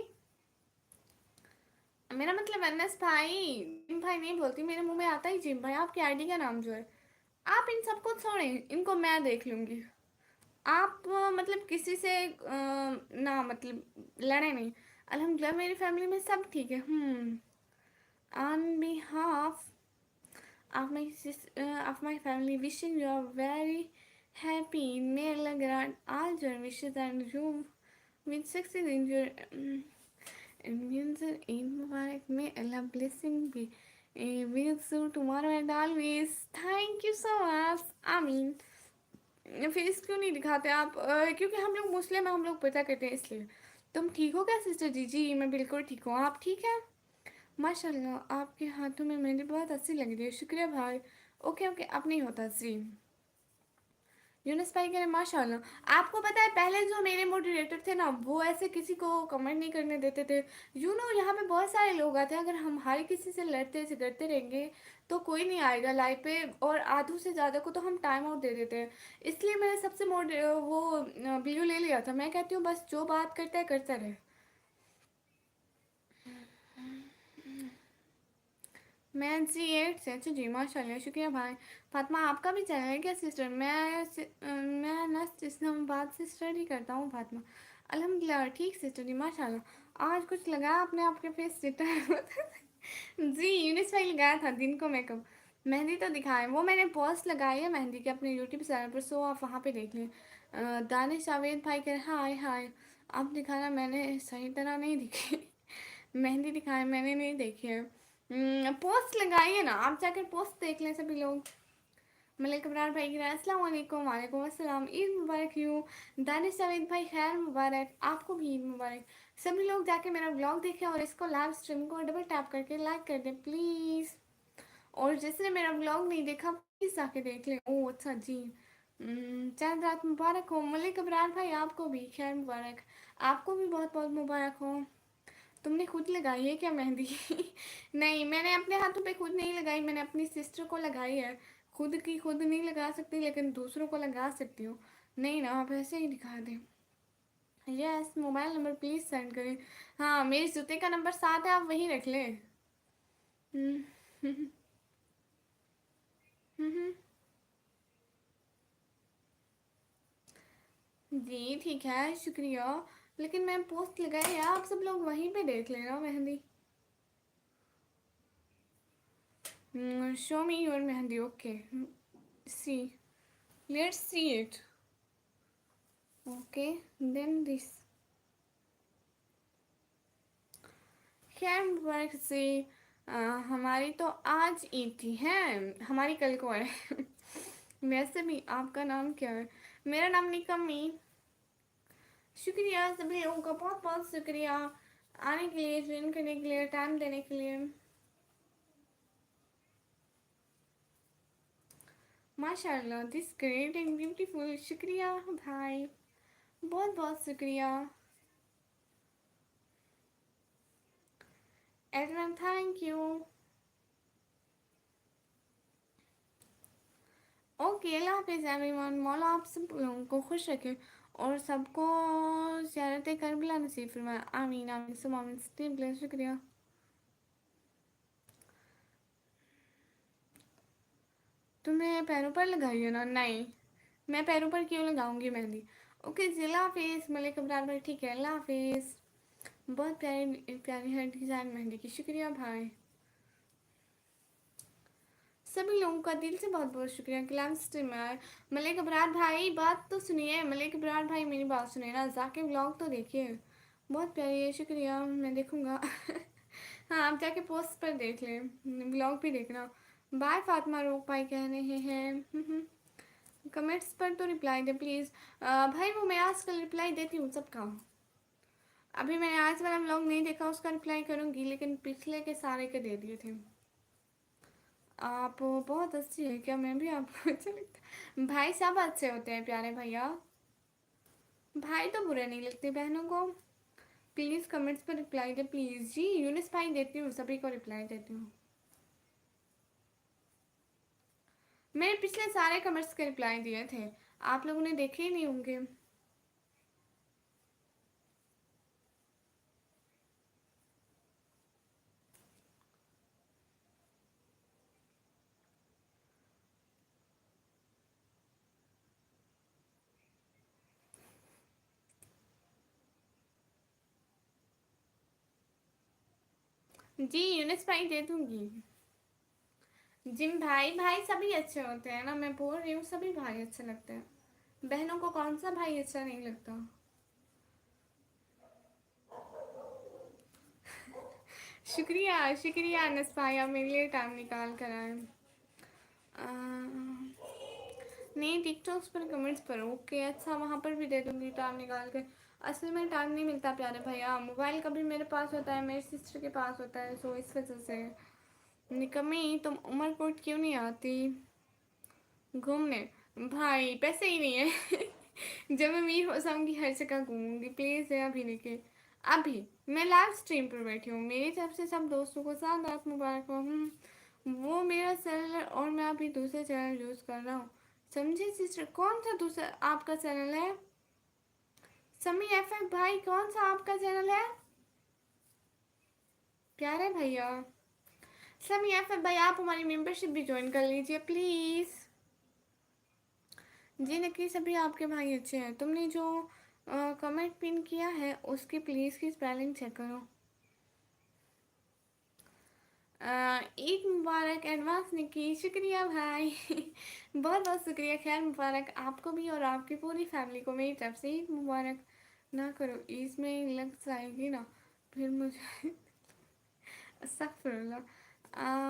मेरा मतलब अनस भाई। जिम भाई नहीं बोलती, मेरे मुंह में आता ही जिम भाई। आपकी आईडी का नाम जो है। आप इन सबको छोड़ें, इनको मैं देख लूंगी। आप मतलब किसी से ना मतलब लड़े नहीं। अल्हम्दुलिल्लाह मेरी फैमिली में सब ठीक है। On behalf of my family, wishing you a very happy Nirla Grand all your wishes and you will succeed in your ambitions. Eid Mubarak. May Allah blessing be with you tomorrow and always. Thank you so much. आमीन। Face क्यों नहीं दिखाते आप? क्योंकि हम लोग मुस्लिम हैं, हम लोग पता करते हैं इसलिए। तुम ठीक हो क्या सिस्टर जी? जी, मैं बिल्कुल ठीक हूँ। आप ठीक हैं? माशाल्लाह, आपके हाथों में मेहंदी बहुत अच्छी लग रही है। शुक्रिया भाई। ओके ओके, अब नहीं होता जी। यूनुस भाई कह रहे माशाल्लाह। आपको पता है पहले जो मेरे मॉडरेटर थे ना, वो ऐसे किसी को कमेंट नहीं करने देते थे। यहाँ पे बहुत सारे लोग आते हैं। अगर हम हर किसी से लड़ते झगड़ते रहेंगे तो कोई नहीं आएगा लाइव पे। और आधों से ज़्यादा को तो हम टाइम आउट दे देते हैं। इसलिए मैंने सबसे वो वीडियो ले लिया था। मैं कहती हूँ बस जो बात करता है करता रहे। मैं जी 8 से। अच्छा जी, माशाल्लाह, शुक्रिया भाई। फातिमा आपका भी चैनल है क्या सिस्टर? मैं ना इस्लामाबाद से स्टडी करता हूँ फातिमा। अल्हम्दुलिल्लाह ठीक सिस्टर जी, माशाल्लाह। आज कुछ लगाया आपने? आपके फेस चिट्टा है। जी, यूनिस भाई लगाया था दिन को मेकअप। मेहंदी तो दिखाएं, वो मैंने पोस्ट लगाई है मेहंदी के अपने यूट्यूब चैनल पर, सो आप वहाँ पे देख लें। दानिश जावेद भाई कह हाय हाय। आप दिखाना, मैंने सही तरह नहीं दिखी। मेहंदी दिखाएं, मैंने नहीं देखी है। पोस्ट लगाइए ना, आप जाकर पोस्ट देख लें सभी लोग। मलिक अबरार भाई गिरा अस्सलाम वालेकुम। वालेकुम अस्सलाम। ईद मुबारक यू। दानिश जावेद भाई खैर मुबारक, आपको भी ईद मुबारक। सभी लोग जाके मेरा ब्लॉग देखें और इसको लाइव स्ट्रीम को डबल टैप करके लाइक कर दें प्लीज़। और जिसने मेरा ब्लॉग नहीं देखा प्लीज़ जाके देख लें। ओह अच्छा जी। चांद रात मुबारक हो मलिक अबरार भाई, आपको भी खैर मुबारक। आपको भी बहुत बहुत मुबारक हो। तुमने खुद लगाई है क्या मेहंदी? नहीं, मैंने अपने हाथों पे खुद नहीं लगाई, मैंने अपनी सिस्टर को लगाई है। खुद की खुद नहीं लगा सकती, लेकिन दूसरों को लगा सकती हूँ। नहीं ना, आप ऐसे ही दिखा दें। Yes, mobile number please send करें। हाँ, मेरे जूते का नंबर 7 है, आप वही रख लें। हम्म, हम्म, हम्म। जी ठीक है, शुक्रिया। लेकिन मैं पोस्ट लगाई है, आप सब लोग वहीं पे देख लेना मेहंदी। Show me your mehndi, okay. See, let's see it. Okay, then this. खैर मुबारक से। हमारी तो आज ईद थी है, हमारी कल को है। वैसे भी आपका नाम क्या है? मेरा नाम निकम्मी। शुक्रिया सभी लोगों का, बहुत बहुत शुक्रिया आने के लिए, ज्वाइन करने के लिए, टाइम देने के लिए। माशाल्लाह, दिस ग्रेट एंड ब्यूटीफुल। शुक्रिया भाई, बहुत बहुत शुक्रिया। Everyone thank you. ओके, अल्लाह हाफिज़ एवरीवन। मौला आप सब लोगों को खुश रखे और सबको ज़ियारत करबला नसीब फरमाए। आमीन आमीन सुम आमीन। शुक्रिया। तुमने पैरों पर लगाई है ना? नहीं, मैं पैरों पर क्यों लगाऊंगी मेहंदी। ओके जी, अल्लाह हाफिज़ मलिक अबरार भाई, ठीक है, अल्लाह हाफिज़। बहुत प्यारी प्यारी है डिज़ाइन मेहंदी की, शुक्रिया भाई। सभी लोगों का दिल से बहुत बहुत शुक्रिया कि लाइव स्ट्रीम में आए। मलिक अबरार भाई बात तो सुनिए, मलिक अबरार भाई मेरी बात सुनिए ना, जाके व्लॉग तो देखिए, बहुत प्यारी है। शुक्रिया, मैं देखूँगा। हाँ, आप जाके पोस्ट पर देख लें, व्लॉग भी देखना। बाय फातिमा रोक भाई कह रहे हैं। कमेंट्स पर तो रिप्लाई दे प्लीज़। भाई वो मैं आजकल रिप्लाई देती हूँ सबका। अभी मैंने आज वाला व्लॉग नहीं देखा, उसका रिप्लाई करूँगी, लेकिन पिछले के सारे के दे दिए थे। आप बहुत अच्छी है क्या? मैं भी आपको अच्छा लगता है भाई, सब अच्छे होते हैं प्यारे भैया। भाई तो बुरे नहीं लगते बहनों को। प्लीज़ कमेंट्स पर रिप्लाई दे प्लीज़। जी यूनिस भाई देती हूँ, सभी को रिप्लाई देती हूँ। मैंने पिछले सारे कमेंट्स के रिप्लाई दिए थे, आप लोगों ने देखे ही नहीं होंगे। जी यूनिस भाई दे दूँगी। जिम भाई, भाई सभी अच्छे होते हैं ना, मैं बोल रही हूँ सभी भाई अच्छे लगते हैं। बहनों को कौन सा भाई अच्छा नहीं लगता। शुक्रिया शुक्रिया अनस भाई, आप मेरे लिए टाइम निकाल कर आए। नहीं, टिकटॉक्स पर कमेंट्स पर ओके, अच्छा वहाँ पर भी दे दूँगी टाइम निकाल कर। असल में टाइम नहीं मिलता प्यारे भैया, मोबाइल कभी मेरे पास होता है, मेरी सिस्टर के पास होता है, सो इस वजह से। निकम्मी, तुम उमरकोट क्यों नहीं आती घूमने? भाई पैसे ही नहीं है। जब मैं अमीर हो जाऊंगी हर जगह घूमूंगी, प्लीज है अभी नहीं। अभी मैं लाइव स्ट्रीम पर बैठी हूँ, मेरी तरफ से सब दोस्तों को साथ रात मुबारक हो। वो मेरा चैनल है और मैं अभी दूसरे चैनल यूज़ कर रहा हूँ, समझे सिस्टर? कौन सा दूसरा आपका चैनल है? समी एफ भाई, कौन सा आपका चैनल है प्यारे भैया? समी एफ भाई, आप हमारी मेंबरशिप भी ज्वाइन कर लीजिए प्लीज़। जी नकी, सभी आपके भाई अच्छे हैं। तुमने जो कमेंट पिन किया है उसकी प्लीज़ की स्पेलिंग चेक करो। ईद मुबारक एडवांस निकी, शुक्रिया भाई। बहुत बहुत शुक्रिया। खैर मुबारक आपको भी और आपकी पूरी फैमिली को मेरी तरफ से ईद मुबारक। ना करो, ईद में लग जाएगी ना फिर मुझे। अस्तगफुरुल्लाह।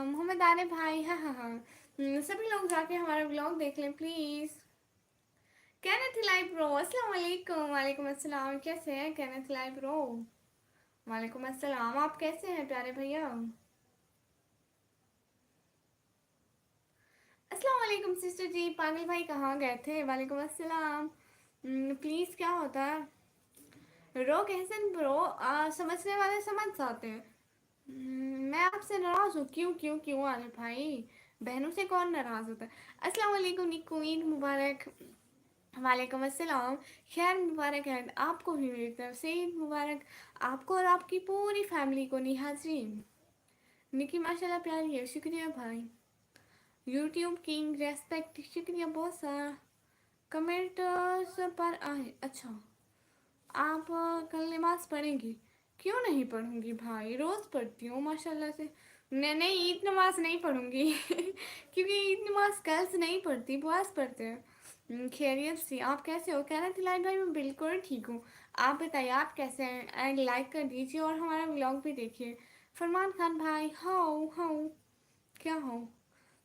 मोहम्मद आने भाई, हाँ हाँ हाँ। सभी लोग जाके हमारा ब्लॉग देख लें प्लीज़। कैनेथ लाई ब्रो, अस्सलाम वालेकुम। वालेकुम अस्सलाम, कैसे हैं कैनेथ लाई ब्रो? वालेकुम अस्सलाम, आप कैसे हैं प्यारे भैया? अस्सलाम वालेकुम सिस्टर जी। पागल भाई कहाँ गए थे? वालेकुम अस्सलाम। प्लीज़ क्या होता है? रो कैसन ब्रो? समझने वाले समझ जाते हैं। मैं आपसे नाराज़ हूँ। क्यों क्यों क्यों आले भाई? बहनों से कौन नाराज़ होता है? अस्सलाम वालेकुम निक्कू, ईद मुबारक। वालेकुम अस्सलाम। खैर मुबारक है आपको भी मेरी तरफ से, ईद मुबारक आपको और आपकी पूरी फैमिली को। निहाजरीन निकी माशाल्लाह प्यारी है, शुक्रिया भाई। यूट्यूब किंग रेस्पेक्ट, शुक्रिया बहुत सारा। कमेंट पर आए। अच्छा, आप कल नमाज पढ़ेंगी? क्यों नहीं पढ़ूंगी भाई, रोज़ पढ़ती हूँ माशाल्लाह से। नहीं, ईद नमाज नहीं पढ़ूंगी क्योंकि ईद नमाज गर्ल्स नहीं पढ़ती, बॉयज़ पढ़ते हैं। खैरियत से, आप कैसे हो? कह रहे थे लाइट भाई मैं बिल्कुल ठीक हूँ। आप बताइए आप कैसे हैं? एंड लाइक कर दीजिए और हमारा व्लॉग भी देखिए। फरमान खान भाई हाउ हाउ, क्या हो?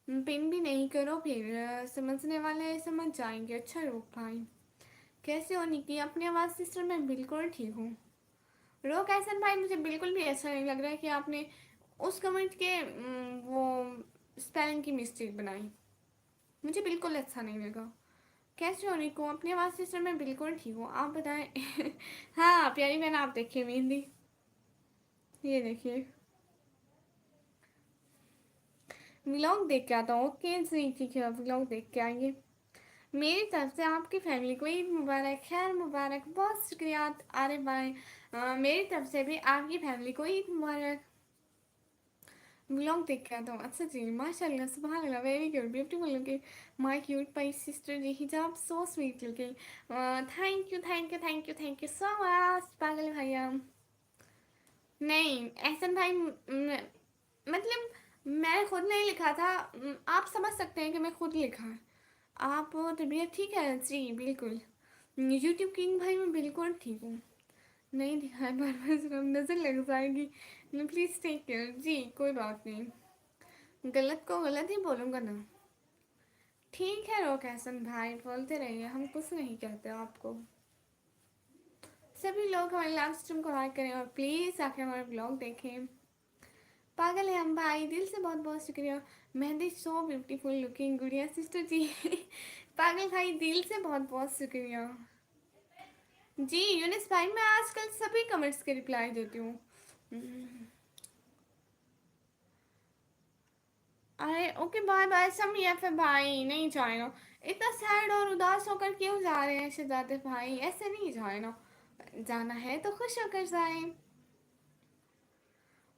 पिन भी नहीं करो फिर, समझने वाले समझ जाएंगे। अच्छा रुक भाई, कैसे हो निकी? अपनी आवाज़ सिस्टर मैं बिल्कुल ठीक हूँ। रो कैसन भाई, मुझे बिल्कुल भी ऐसा नहीं लग रहा है कि आपने उस कमेंट के वो स्पेलिंग की मिस्टेक बनाई। मुझे बिल्कुल अच्छा नहीं लगा। कैसे हो निको? अपनी आवाज़ सिस्टर मैं बिल्कुल ठीक हूँ, आप बताएं हाँ प्यारी बहन, आप देखिए मेहंदी, ये देखिए व्लॉग देख के आता हूँ। ओके जी ठीक है, व्लॉग देख के आएंगे। मेरी तरफ से आपकी फैमिली को ईद मुबारक, खैर मुबारक, बहुत शुक्रिया आरे भाई। मेरी तरफ से भी आपकी फैमिली को ईद मुबारक। व्लॉग देख के आता हूँ। अच्छा जी, माशाल्लाह सुभान अल्लाह, very good, beautiful looking my cute pie sister जी, हिजाब so sweet looking. Thank you thank you thank you thank you so much पागल भैया। नहीं एहसन भाई, मतलब मैंने खुद नहीं लिखा था। आप समझ सकते हैं कि मैं खुद लिखा है। आप तबीयत ठीक है? जी बिल्कुल। यूट्यूब किंग भाई मैं बिल्कुल ठीक हूँ। नहीं दिखाए बार बार, सिर्फ नज़र लग जाएगी। प्लीज़ टेक केयर जी, कोई बात नहीं, गलत को गलत ही बोलूँगा ना। ठीक है रोक एहसन भाई, बोलते रहिए, हम कुछ नहीं कहते आपको। सभी लोग हमारे लाइव स्ट्रीम को लाइक करें और प्लीज़ आके हमारे ब्लॉग देखें। पागल है हम भाई, दिल से बहुत बहुत शुक्रिया। मेहंदी सो ब्यूटीफुल लुकिंग, गुड़िया सिस्टर जी पागल भाई दिल से बहुत बहुत शुक्रिया जी। यूनिस भाई मैं आजकल सभी कमेंट्स के रिप्लाई देती हूँ। अरे ओके बाय बाय समी फिर भाई, नहीं जाएगा। इतना सैड और उदास होकर क्यों जा रहे हैं शहजादे भाई? ऐसे नहीं जाएगा, जाना है तो खुश होकर जाए।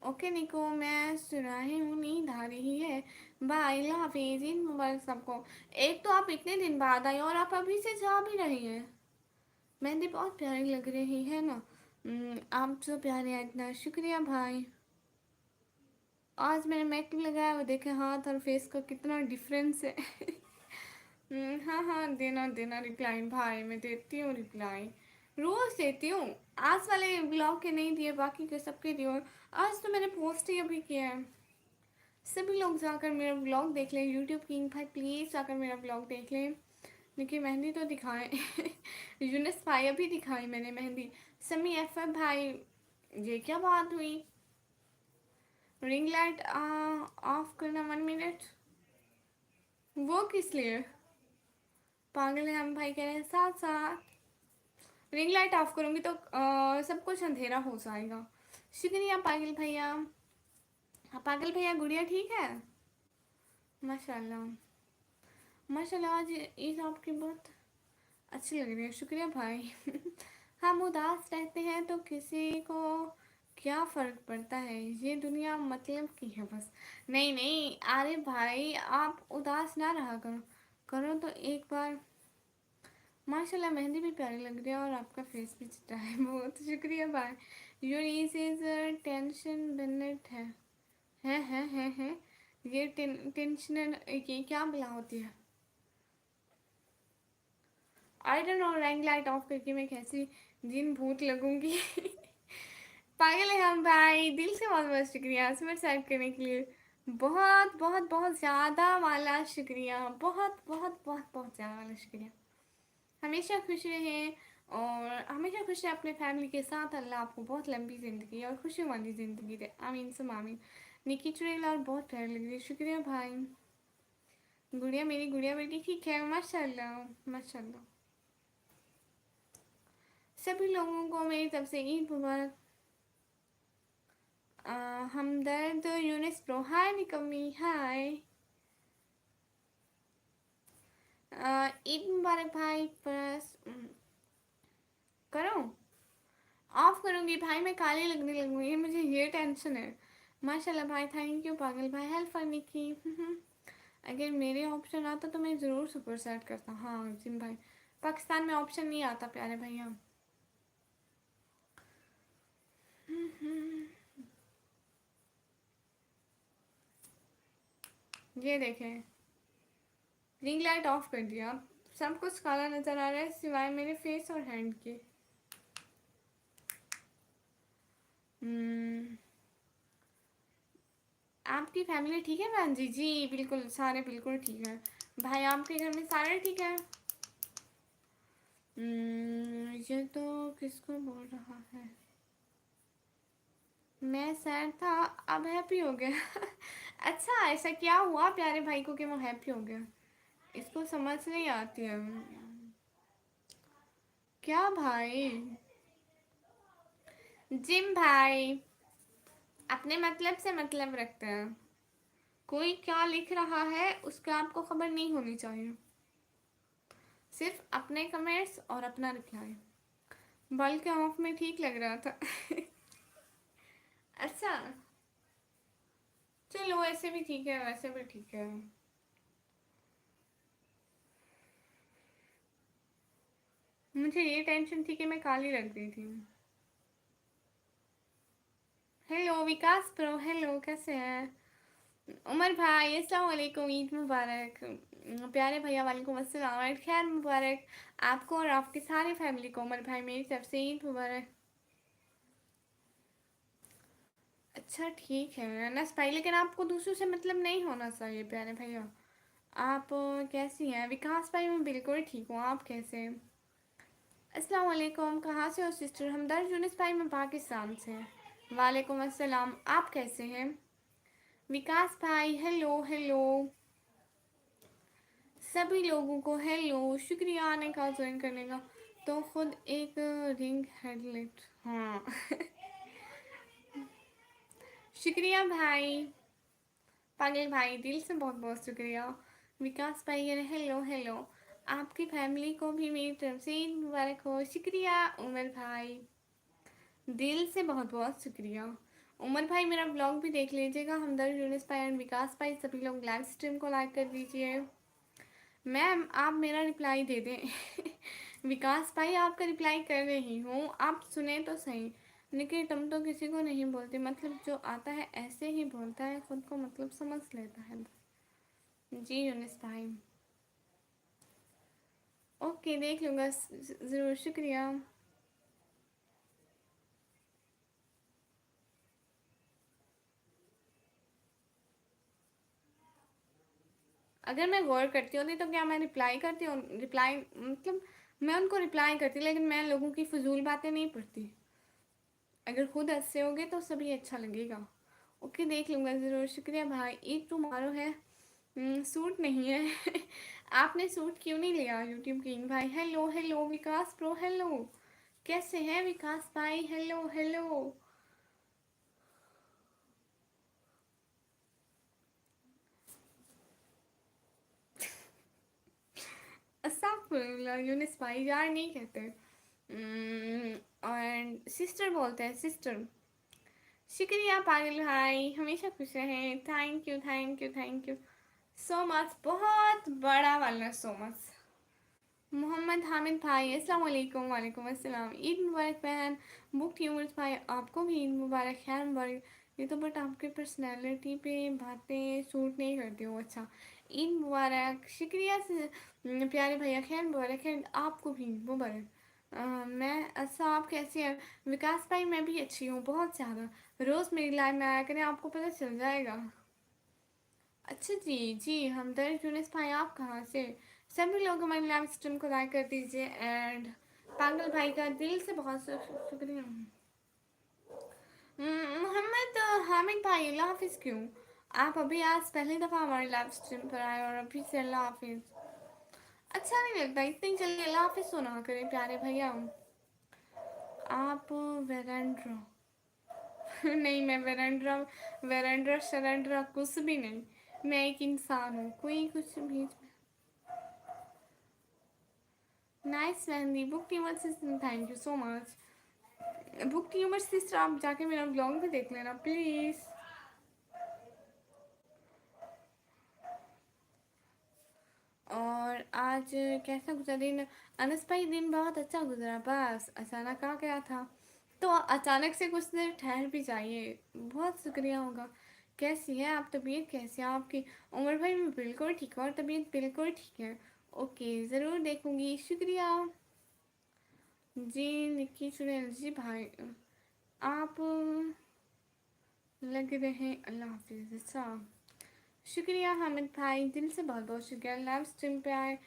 ओके निको, मैं सुना ही हूँ नींद आ रही है। बाय, अल्लाह हाफिज, ईद मुबारक सबको। एक तो आप इतने दिन बाद आई और आप अभी से जा भी रही हैं। मेहंदी बहुत प्यारी लग रही है ना। आप जो प्यारे हैं, इतना शुक्रिया भाई। आज मैंने मेकअप लगाया, वो देखे हाथ और फेस का कितना डिफरेंस है हाँ हाँ, देना देना रिप्लाई भाई, मैं देती हूँ रिप्लाई, रोज़ देती हूँ। आज वाले ब्लॉग के नहीं दिए, बाकी के सबके दिए। आज तो मैंने पोस्ट ही अभी किया है। सभी लोग जाकर मेरा ब्लॉग देख लें। यूट्यूब किंग भाई प्लीज़ जाकर मेरा ब्लॉग देख लें। देखिए मेहंदी तो दिखाएं यूनिस भाई अभी दिखाई मैंने मेहंदी। समी एफ भाई, ये क्या बात हुई? रिंग लाइट ऑफ करना 1 मिनट, वो किस लिए? पागल है हम भाई, कह रहे हैं साथ साथ। रिंग लाइट ऑफ करूँगी तो सब कुछ अंधेरा हो जाएगा। शुक्रिया पागल भैया। हाँ पागल भैया, गुड़िया ठीक है? माशाल्लाह माशाल्लाह, आज ईद आपकी बहुत अच्छी लग रही है, शुक्रिया भाई हम उदास रहते हैं तो किसी को क्या फ़र्क पड़ता है, ये दुनिया मतलब की है बस। नहीं नहीं अरे भाई, आप उदास ना रहा करो, करो तो एक बार। माशाल्लाह मेहंदी भी प्यारी लग रही है और आपका फेस भी चिट्टा है, बहुत शुक्रिया भाई। योर इज टेंशन बेनेट है ये टेंशन, ये क्या बला होती है? I don't know, rank light of करके मैं कैसी जिन भूत लगूंगी पागल है हम भाई, दिल से बहुत बहुत शुक्रिया स्मिट सेट करने के लिए। बहुत बहुत बहुत ज़्यादा वाला शुक्रिया, बहुत बहुत बहुत बहुत ज़्यादा वाला शुक्रिया। हमेशा खुश रहें और हमेशा खुश रहें अपने फैमिली के साथ। अल्लाह आपको बहुत लंबी ज़िंदगी और खुशियों वाली ज़िंदगी दे, आमीन सुम आमीन। निकी चुड़ैल और बहुत प्यारी लग रही है, शुक्रिया भाई। गुड़िया, मेरी गुड़िया बेटी ठीक है, माशाल्लाह माशाल्लाह। सभी लोगों को मेरी तरफ से ईद मुबारक। हमदर्द यूनिस प्रो, हाय निकम्मी, हाय। ईद मुबारक भाई। प्लस करो, ऑफ करूँगी भाई, मैं काली लगने लगूंगी, मुझे ये टेंशन है। माशाल्लाह भाई, थैंक यू पागल भाई हेल्प करने की। अगर मेरे ऑप्शन आता तो मैं ज़रूर सुपर सेट करता। हाँ जिम भाई, पाकिस्तान में ऑप्शन नहीं आता प्यारे भैया। ये देखें, रिंग लाइट ऑफ कर दिया, सब कुछ काला नज़र आ रहा है सिवाय मेरे फेस और हैंड के। हम्म, आपकी फैमिली ठीक है बहन जी? जी बिल्कुल, सारे बिल्कुल ठीक है। भाई आपके घर में सारे ठीक है? ये तो किसको बोल रहा है? मैं सैड था, अब हैप्पी हो गया। अच्छा, ऐसा क्या हुआ प्यारे भाई को कि वो हैप्पी हो गया? इसको समझ नहीं आती है। क्या भाई? जिम भाई अपने मतलब से मतलब रखते हैं। कोई क्या लिख रहा है उसका आपको खबर नहीं होनी चाहिए, सिर्फ अपने कमेंट्स और अपना रिप्लाई। बल्कि ऑफ में ठीक लग रहा था। अच्छा, चलो ऐसे भी ठीक है, वैसे भी ठीक है। मुझे ये टेंशन थी कि मैं काली लग गई थी। हेलो विकास प्रो, हेलो, कैसे हैं? उमर भाई अस्सलाम वालेकुम, ईद मुबारक। प्यारे भैया वालेकुम अस्सलाम, और खैर मुबारक आपको और आपकी सारी फैमिली को। उमर भाई मेरी तरफ से ईद मुबारक। अच्छा ठीक है नस भाई, लेकिन आपको दूसरों से मतलब नहीं होना चाहिए प्यारे भैया। आप कैसी हैं? विकास भाई मैं बिल्कुल ठीक हूँ, आप कैसे हैं? अस्सलाम वालेकुम, कहाँ से हो सिस्टर? हमदर्द यूनिस भाई मैं पाकिस्तान से। वालेकुम अस्सलाम, आप कैसे हैं? विकास भाई हेलो हेलो। सभी लोगों को हेलो, शुक्रिया आने का, ज्वाइन करने का। तो खुद एक रिंग हेडलाइट, हाँ। शुक्रिया भाई, पागल भाई दिल से बहुत बहुत शुक्रिया। विकास भाई ये हेलो हेलो। आपकी फैमिली को भी मेरी तरफ से ईद मुबारक हो। शुक्रिया उमर भाई, दिल से बहुत बहुत शुक्रिया। उमर भाई मेरा ब्लॉग भी देख लीजिएगा, हमदर्द यूनिस भाई एंड विकास भाई सभी लोग लाइव स्ट्रीम को लाइक कर दीजिए। मैम आप मेरा रिप्लाई दे दें। विकास भाई आपका रिप्लाई कर रही हूँ, आप सुने तो सही। लेकिन तुम तो किसी को नहीं बोलते, मतलब जो आता है ऐसे ही बोलता है, खुद को मतलब समझ लेता है। जी यूनिस भाई, ओके देख लूँगा, ज़रूर शुक्रिया। अगर मैं गौर करती होती तो क्या मैं रिप्लाई करती हूँ? रिप्लाई मतलब मैं उनको रिप्लाई करती, लेकिन मैं लोगों की फजूल बातें नहीं पढ़ती। अगर खुद हंसे होगे तो सभी अच्छा लगेगा। ओके देख लूँगा ज़रूर, शुक्रिया भाई। ईद टुमारो है। सूट नहीं है। आपने सूट क्यों नहीं लिया यूट्यूब किंग भाई? हेलो हेलो विकास प्रो, हेलो, कैसे हैं विकास भाई? Hello hello. अस्तगफुरुल्लाह यूनिस भाई, यार नहीं कहते। और सिस्टर बोलते हैं, सिस्टर। शुक्रिया पागल भाई, हमेशा खुश रहें। Thank you thank you thank you so much, बहुत बड़ा वाला सो मच। मोहम्मद हामिद भाई अस्सलाम वालेकुम, वालेकुम अस्सलाम, ईद मुबारक बहन। बुक यूमर्स भाई आपको भी ईद मुबारक, खैर मुबारक। ये तो बट आपके पर्सनैलिटी पे बातें सूट नहीं करती हो। अच्छा, ईद मुबारक, शुक्रिया से प्यारे भैया, खैर मुबारक है आपको भी मुबारक। मैं अच्छा, आप कैसे हैं? विकास भाई मैं भी अच्छी हूँ, बहुत ज़्यादा। रोज़ मेरी लाइफ में आया करें, आपको पता चल जाएगा। अच्छा जी जी, हमदर्द यूनिस भाई आप कहाँ से? सभी लोग हमारे लाइव स्ट्रीम को लाइक कर दीजिए, एंड पागल भाई का दिल से बहुत शुक्रिया। मोहम्मद हामिद भाई अल्लाह हाफिज़ क्यों? आप अभी आज पहली दफ़ा हमारे लाइव स्ट्रीम पर आए और अभी से अल्लाह हाफिज़। अच्छा नहीं लगता इतनी जल्दी अल्लाह हाफिज़ सुना करें प्यारे भैया। आप वेरेंड्रा नहीं, मैं वेरेंड्रा वेरेंड्रा शरेंड्रा कुछ भी नहीं। मैं एक इंसान हूँ, कोई कुछ भी। Nice mehndi book tumour sister, thank you so much. Book tumour sister आप जाके मेरा ब्लॉग भी देख लेना प्लीज़। और आज कैसा गुजरा दिन? अनस भाई दिन बहुत अच्छा गुजरा, बस अचानक आ गया था तो अचानक से कुछ देर ठहर भी जाइए, बहुत शुक्रिया होगा। कैसी है आप? तबीयत कैसी है आपकी? उमर भाई मैं बिल्कुल ठीक हूँ और तबीयत बिल्कुल ठीक है। ओके ज़रूर देखूँगी, शुक्रिया। जी निक्की चुड़ैल जी भाई आप लग रहे हैं, अल्लाह हाफिज़। अच्छा शुक्रिया हामिद भाई, दिल से बहुत बहुत शुक्रिया लाइव स्ट्रीम पे आए,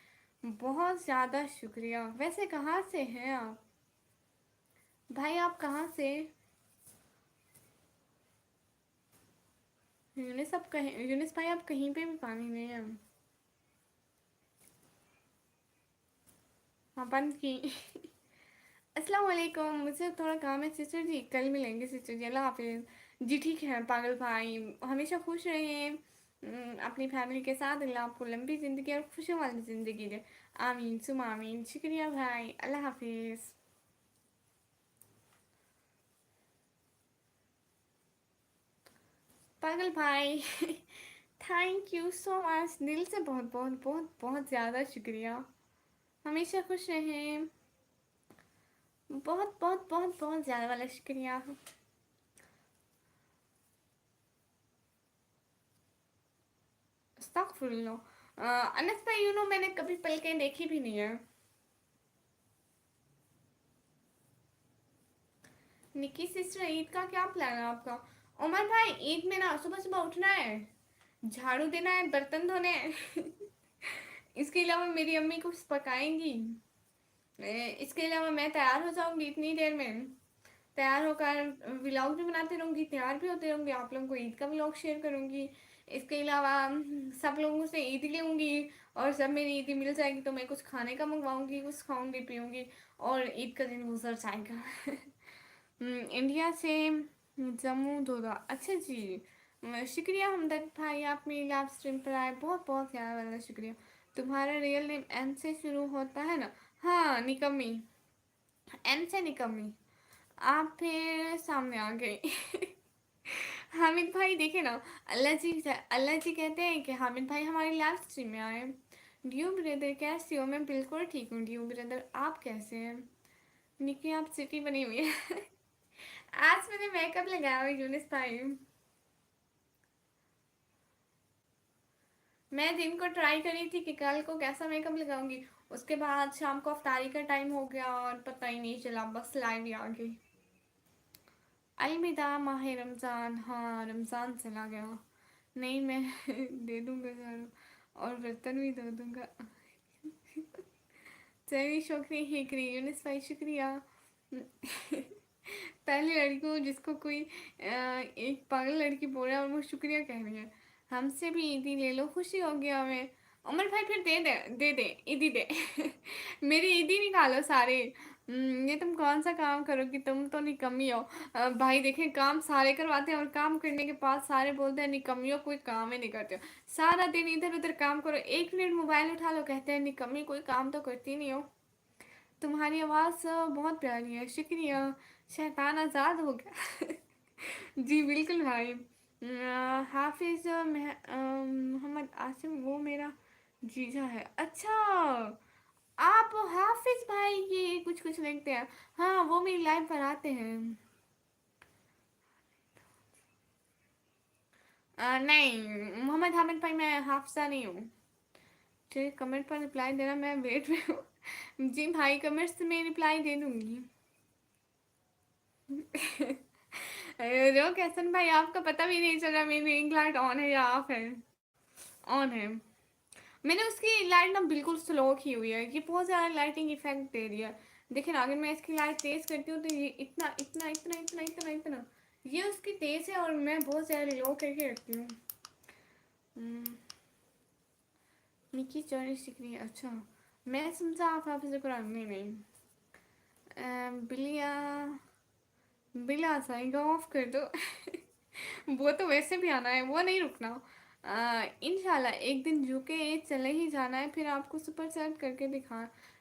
बहुत ज़्यादा शुक्रिया। वैसे कहाँ से हैं आप भाई? आप कहाँ से? यूनिस आप कहीं, यूनिस भाई आप कहीं पे भी पानी नहीं है। हाँ बंद की अस्सलाम वालेकुम, मुझे थोड़ा काम है सिस्टर जी, कल मिलेंगे सिस्टर जी, अल्लाह हाफिज़। जी ठीक है पागल भाई, हमेशा खुश रहें अपनी फैमिली के साथ, अल्लाह आपको लंबी ज़िंदगी और खुशियों वाली ज़िंदगी दे। आमीन सुम आमीन, शुक्रिया भाई, अल्लाह हाफिज़। पागल भाई थैंक यू सो मच, दिल से बहुत बहुत बहुत बहुत ज़्यादा शुक्रिया। हमेशा खुश रहें, बहुत बहुत बहुत बहुत ज़्यादा वाला शुक्रिया। अस्तगफुरुल्लाह। अनस भाई यू नो मैंने कभी पलकें देखी भी नहीं है। निकी सिस्टर ईद का क्या प्लान है आपका? उमर भाई ईद में ना सुबह सुबह उठना है, झाड़ू देना है, बर्तन धोने हैं इसके अलावा मेरी अम्मी कुछ पकाएंगी। इसके अलावा मैं तैयार हो जाऊंगी इतनी देर में, तैयार होकर व्लॉग भी बनाते रहूँगी, तैयार भी होते रहूँगी, आप लोगों को ईद का व्लॉग शेयर करूँगी। इसके अलावा सब लोगों से ईदी लूँगी और जब मेरी ईदी मिल जाएगी तो मैं कुछ खाने का मंगवाऊँगी, कुछ खाऊँगी पीऊँगी और ईद का दिन गुजर जाएगा इंडिया से जम्मू दोदा, अच्छा जी। शुक्रिया हमदर्द भाई, आप मेरी लाइव स्ट्रीम पर आए, बहुत बहुत ज़्यादा वाला शुक्रिया। तुम्हारा रियल नेम एन से शुरू होता है ना? हाँ निकम्मी, एन से निकम्मी। आप फिर सामने आ गए हामिद भाई देखे ना, अल्लाह जी कहते हैं कि हामिद भाई हमारी लाइव स्ट्रीम में आए। ड्यू ब्रदर कैसे हो? मैं बिल्कुल ठीक हूँ ड्यू ब्रदर, आप कैसे हैं? निकी आप सिटी बनी हुई है आज मैंने मेकअप लगाया हुआ यूनिस भाई। मैं दिन को ट्राई करी थी कि कल को कैसा मेकअप लगाऊंगी, उसके बाद शाम को अफ्तारी का टाइम हो गया और पता ही नहीं चला, बस लाइव ही आ गई। अलविदा माह रमज़ान, हाँ रमज़ान चला गया। नहीं मैं दे दूंगा झाड़ू और बर्तन भी धो दूंगा चलिए शुक्रिया हिकरी यूनिस भाई, शुक्रिया पहली लड़की हूँ जिसको कोई एक पागल लड़की बोल रहा है और वो शुक्रिया कह रही है। हमसे भी ईदी ले लो, खुशी होगी हमें। उमर भाई फिर दे दे ईदी दे मेरी ईदी निकालो सारे। ये तुम कौन सा काम करोगी, तुम तो निकम्मी हो। भाई देखें काम सारे करवाते हैं और काम करने के बाद सारे बोलते हैं निकम्मी हो, कोई काम ही नहीं करते हो, सारा दिन इधर उधर काम करो, 1 मिनट मोबाइल उठा लो कहते हैं निकम्मी, कोई काम तो करती नहीं हो। तुम्हारी आवाज़ बहुत प्यारी है, शुक्रिया। शैतान आज़ाद हो गया जी बिल्कुल भाई। हाफिज़ मोहम्मद आसिम वो मेरा जीजा है, अच्छा आप हाफिज़ भाई की कुछ कुछ लिखते हैं। हाँ वो मेरी लाइव पर आते हैं। नहीं मोहम्मद हामिद भाई मैं हाफिज़ा नहीं हूँ। चलिए कमेंट पर रिप्लाई देना, मैं वेट में हूँ जी भाई, कमेंट्स में रिप्लाई दे दूँगी रो कैसन भाई आपका पता भी नहीं चला मेरी रिंग लाइट ऑन है या ऑफ है? ऑन है। मैंने उसकी लाइट ना बिल्कुल स्लो की हुई है, ये बहुत ज़्यादा लाइटिंग इफेक्ट दे रही है। देखिए ना अगर मैं इसकी लाइट तेज़ करती हूँ तो ये इतना इतना इतना इतना इतना इतना, ये उसकी तेज़ है और मैं बहुत ज़्यादा लो करके रखती हूँ। मिकी 24 डिग्री, अच्छा। मैं समझा आप हाफिज़ कुरान, नहीं नहीं। बिलिया, बिला साई का ऑफ कर दो। वो तो वैसे भी आना है, वो नहीं रुकना। इंशाल्लाह एक दिन झुके चले ही जाना है, फिर आपको सुपर सेट करके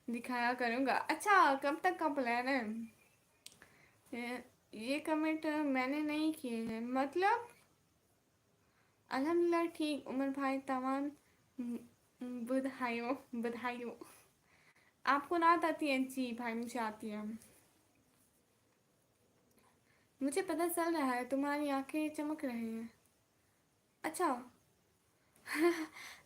दिखाया करूँगा। अच्छा, कब तक का प्लान है? ये कमेंट मैंने नहीं किए हैं, मतलब अल्हम्दुलिल्लाह ठीक। उमर भाई तमाम बधाइयों बधाइयों। आपको नात आती है? जी भाई मुझे आती है। मुझे पता चल रहा है, तुम्हारी आंखें चमक रही हैं। अच्छा।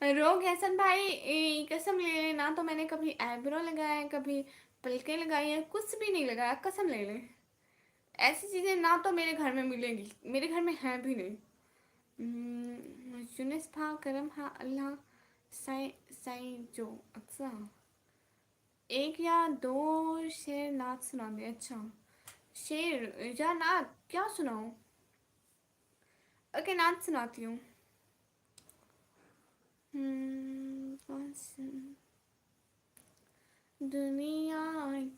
रोग हसन भाई, कसम ले लेना, तो मैंने कभी आईब्रो लगाया है, कभी पलके लगाई है, कुछ भी नहीं लगाया, कसम ले ले। ऐसी चीजें ना तो मेरे घर में मिलेंगी, मेरे घर में है भी नहीं। यूनिस भा करम हा अल्लाह साई साई जो। अच्छा, एक या दो शेर नाच सुना दे। अच्छा, शेर या नाच क्या सुनाऊं? ओके, नाच सुनाती हूँ। कौन सी? दुनिया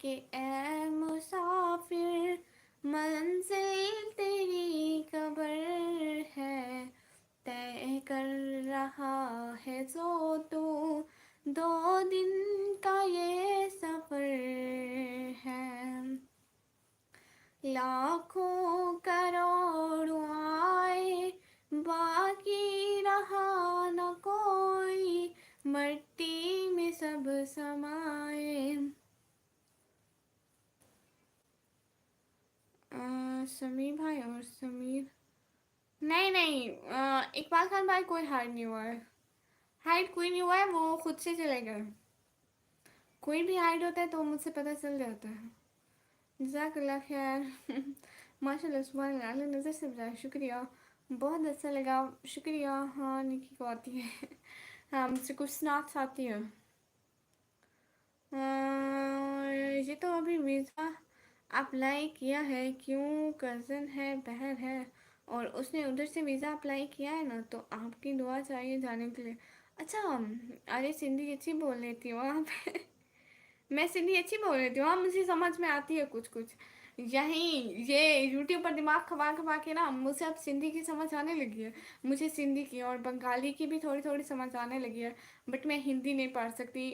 के ए मुसाफिर, मंजिल तेरी कब्र है, तय कर रहा है जो तू, 2 दिन का ये सफर है। लाखों करोड़ों आए, बाकी रहा न कोई, मट्टी में सब समाए। समीर भाई और समीर, नहीं नहीं, इकबाल खान भाई कोई हाइड नहीं हुआ है। हाइड कोई नहीं हुआ है, वो खुद से चले गए। कोई भी हाइड होता है तो मुझसे पता चल जाता है। जज़ाकल्लाह खैर। माशाल्लाह सुभान अल्लाह, अल्लाह नज़र से बचाए, शुक्रिया। बहुत अच्छा लगा, शुक्रिया। हाँ, निकी को आती है। हाँ, मुझसे कुछ स्नैक्स आती है। ये तो अभी वीज़ा अप्लाई किया है, क्यों कज़न है, बहन है, और उसने उधर से वीज़ा अप्लाई किया है ना, तो आपकी दुआ चाहिए जाने के लिए। अच्छा, अरे सिंधी अच्छी बोल लेती हो आप। मैं सिंधी अच्छी बोल लेती हूँ, हाँ, मुझे समझ में आती है कुछ कुछ। यहीं ये यूट्यूब पर दिमाग खपा खपा के ना, मुझे अब सिंधी की समझ आने लगी है। मुझे सिंधी की और बंगाली की भी थोड़ी थोड़ी समझ आने लगी है, बट मैं हिंदी नहीं पढ़ सकती।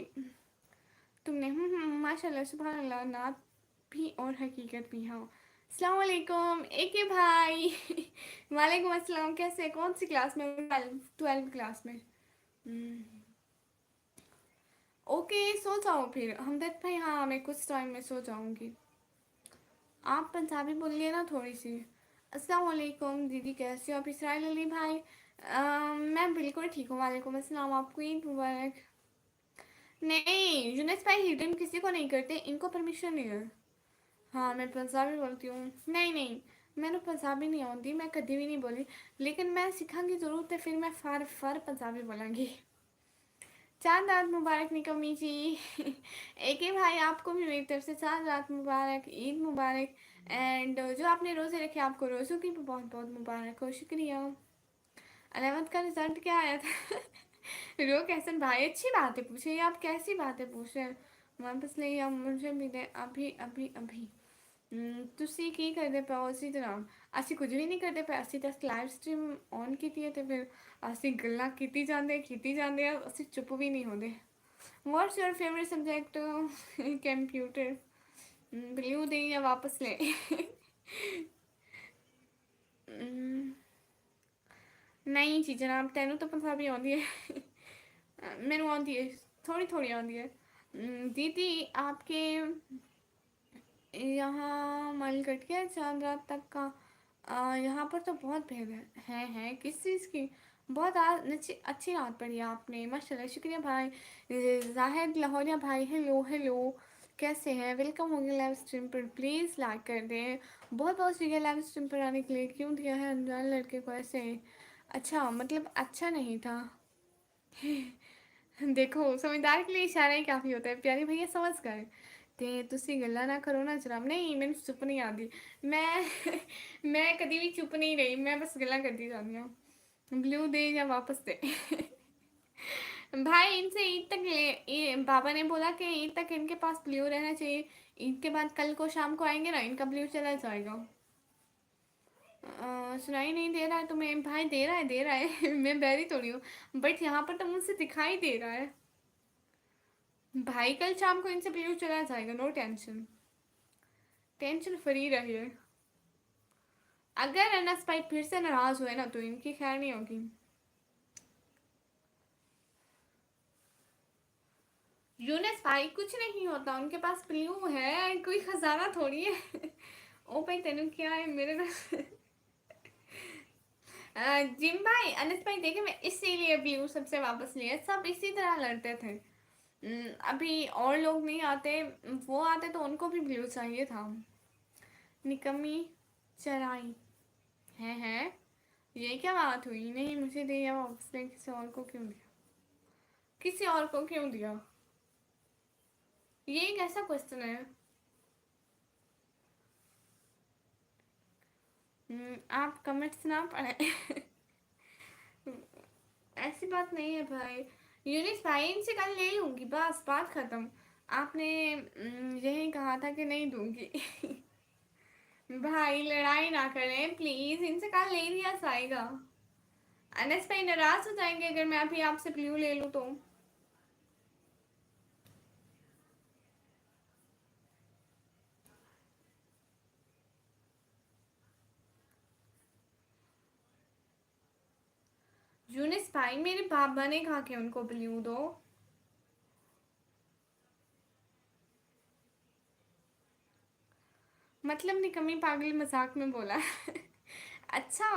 तुमने माशाल्लाह सुभान अल्लाह, नात भी और हकीकत भी। हाँ, अस्सलाम वालेकुम एक ही भाई। वालेकुम अस्सलाम, कैसे, कौन सी क्लास में? 12 क्लास में। ओके, सो जाओ फिर हमदर्द भाई। हाँ, मैं कुछ टाइम में सो जाऊंगी। आप पंजाबी बोलिए ना थोड़ी सी। अस्सलाम वालेकुम दीदी, कैसे हो आप? इसराइल अली भाई, मैं बिल्कुल ठीक हूँ, वालेकुम अस्सलाम, आपको ईद मुबारक। नहीं यूनिस भाई, हिडन किसी को नहीं करते, इनको परमिशन नहीं है। हाँ, मैं पंजाबी बोलती हूँ। नहीं नहीं, मैंने पंजाबी नहीं आती, मैं कभी भी नहीं बोली, लेकिन मैं सीखांगी ज़रूर, तो फिर मैं फर फर पंजाबी बोलांगी। चांद रात मुबारक निकम्मी जी। एक ही भाई, आपको भी मेरी तरफ से चांद रात मुबारक, ईद मुबारक। एंड जो आपने रोज़े रखे, आपको रोज़ों की भी बहुत बहुत मुबारक हो, शुक्रिया। 11th का रिजल्ट क्या आया था? रो कैसन भाई, अच्छी बातें पूछे, ये आप कैसी बातें पूछ रहे हैं? वापस नहीं, अब मुझे मिले अभी अभी अभी। ਤੁਸੀਂ ਕੀ ਕਰਦੇ ਪਾਓ? ਅਸੀਂ ਤਾਂ ਅਸੀਂ ਕੁਝ ਵੀ ਨਹੀਂ ਕਰਦੇ ਪਏ, ਅਸੀਂ ਤਾਂ ਲਾਈਵ ਸਟ੍ਰੀਮ ਔਨ ਕੀਤੀ ਹੈ, ਤੇ ਫਿਰ ਅਸੀਂ ਗੱਲਾਂ ਕੀਤੀ ਜਾਂਦੇ ਆ, ਅਸੀਂ ਚੁੱਪ ਵੀ ਨਹੀਂ ਹੁੰਦੇ। What's your favourite subject? Computer. Blue दे या वापस ले? नहीं जी जनाब, तेनों तो पंजाबी आती है। मैनू आती है, थोड़ी थोड़ी आती है। दीदी आपके यहाँ मल कट गया चांद रात तक का। यहाँ पर तो बहुत भेद है किस चीज़ की? बहुत अच्छी अच्छी रात पड़ी आपने, माशाल्लाह, शुक्रिया भाई। जाहिद लाहौरिया भाई, हेलो हेलो, कैसे हैं? वेलकम हो गया लाइव स्ट्रीम पर, प्लीज़ लाइक कर दें। बहुत बहुत शुक्रिया लाइव स्ट्रीम पर आने के लिए। क्यों दिया है अनजान लड़के को ऐसे? अच्छा, मतलब अच्छा नहीं था। देखो, समझदार के लिए इशारा ही काफ़ी होता है, प्यारे भैया समझ गए। ते ਤੁਸੀਂ ਗੱਲਾਂ ਨਾ ਕਰੋ ਨਾ ਜਨਾਬ। नहीं, ਮੈਨੂੰ चुप नहीं आती। मैं मैं कभी भी चुप नहीं रही, मैं बस गल्ला करती जाती हूँ। ब्लू दे या वापस दे। भाई इनसे ईद तक ये पापा ने बोला कि ईद तक इनके पास ब्लू रहना चाहिए। ईद के बाद कल को शाम को आएंगे ना, इनका ब्लू चला जाएगा। सुनाई नहीं दे रहा है तुम्हें? भाई दे रहा है, दे रहा है। मैं बहरी थोड़ी हूँ, बट यहाँ पर तो मुझसे दिखाई दे रहा है। भाई कल शाम को इनसे ब्लू चला जाएगा, नो टेंशन। टेंशन फ्री रहिए। अगर अनस भाई फिर से नाराज हुए ना तो इनकी खैर नहीं होगी। यूनिस भाई कुछ नहीं होता, उनके पास ब्लू है, कोई खजाना थोड़ी है। ओ भाई तेनू क्या है मेरे ना। जिम भाई अनस भाई देखे, मैं इसीलिए ब्लू सबसे वापस लिया, सब इसी तरह लड़ते थे। अभी और लोग नहीं आते, वो आते तो उनको भी ब्लू चाहिए था। निकम्मी चराई है। ये क्या बात हुई? नहीं मुझे दे या वापस ले, किसी और को क्यों दिया? किसी और को क्यों दिया? ये कैसा क्वेश्चन है? आप कमेंट्स ना पढ़े। ऐसी बात नहीं है भाई। यूनिस भाई इनसे कल ले लूंगी, बस बात खत्म। आपने यही कहा था कि नहीं दूंगी। भाई लड़ाई ना करें प्लीज, इनसे कल ले लिया जाएगा। अनस भाई नाराज हो जाएंगे अगर मैं अभी आपसे ब्लू ले लूं तो। यूनिस भाई मेरे पापा ने कहा कि उनको ब्लू दो। मतलब निकम्मी पागल मजाक में बोला। अच्छा।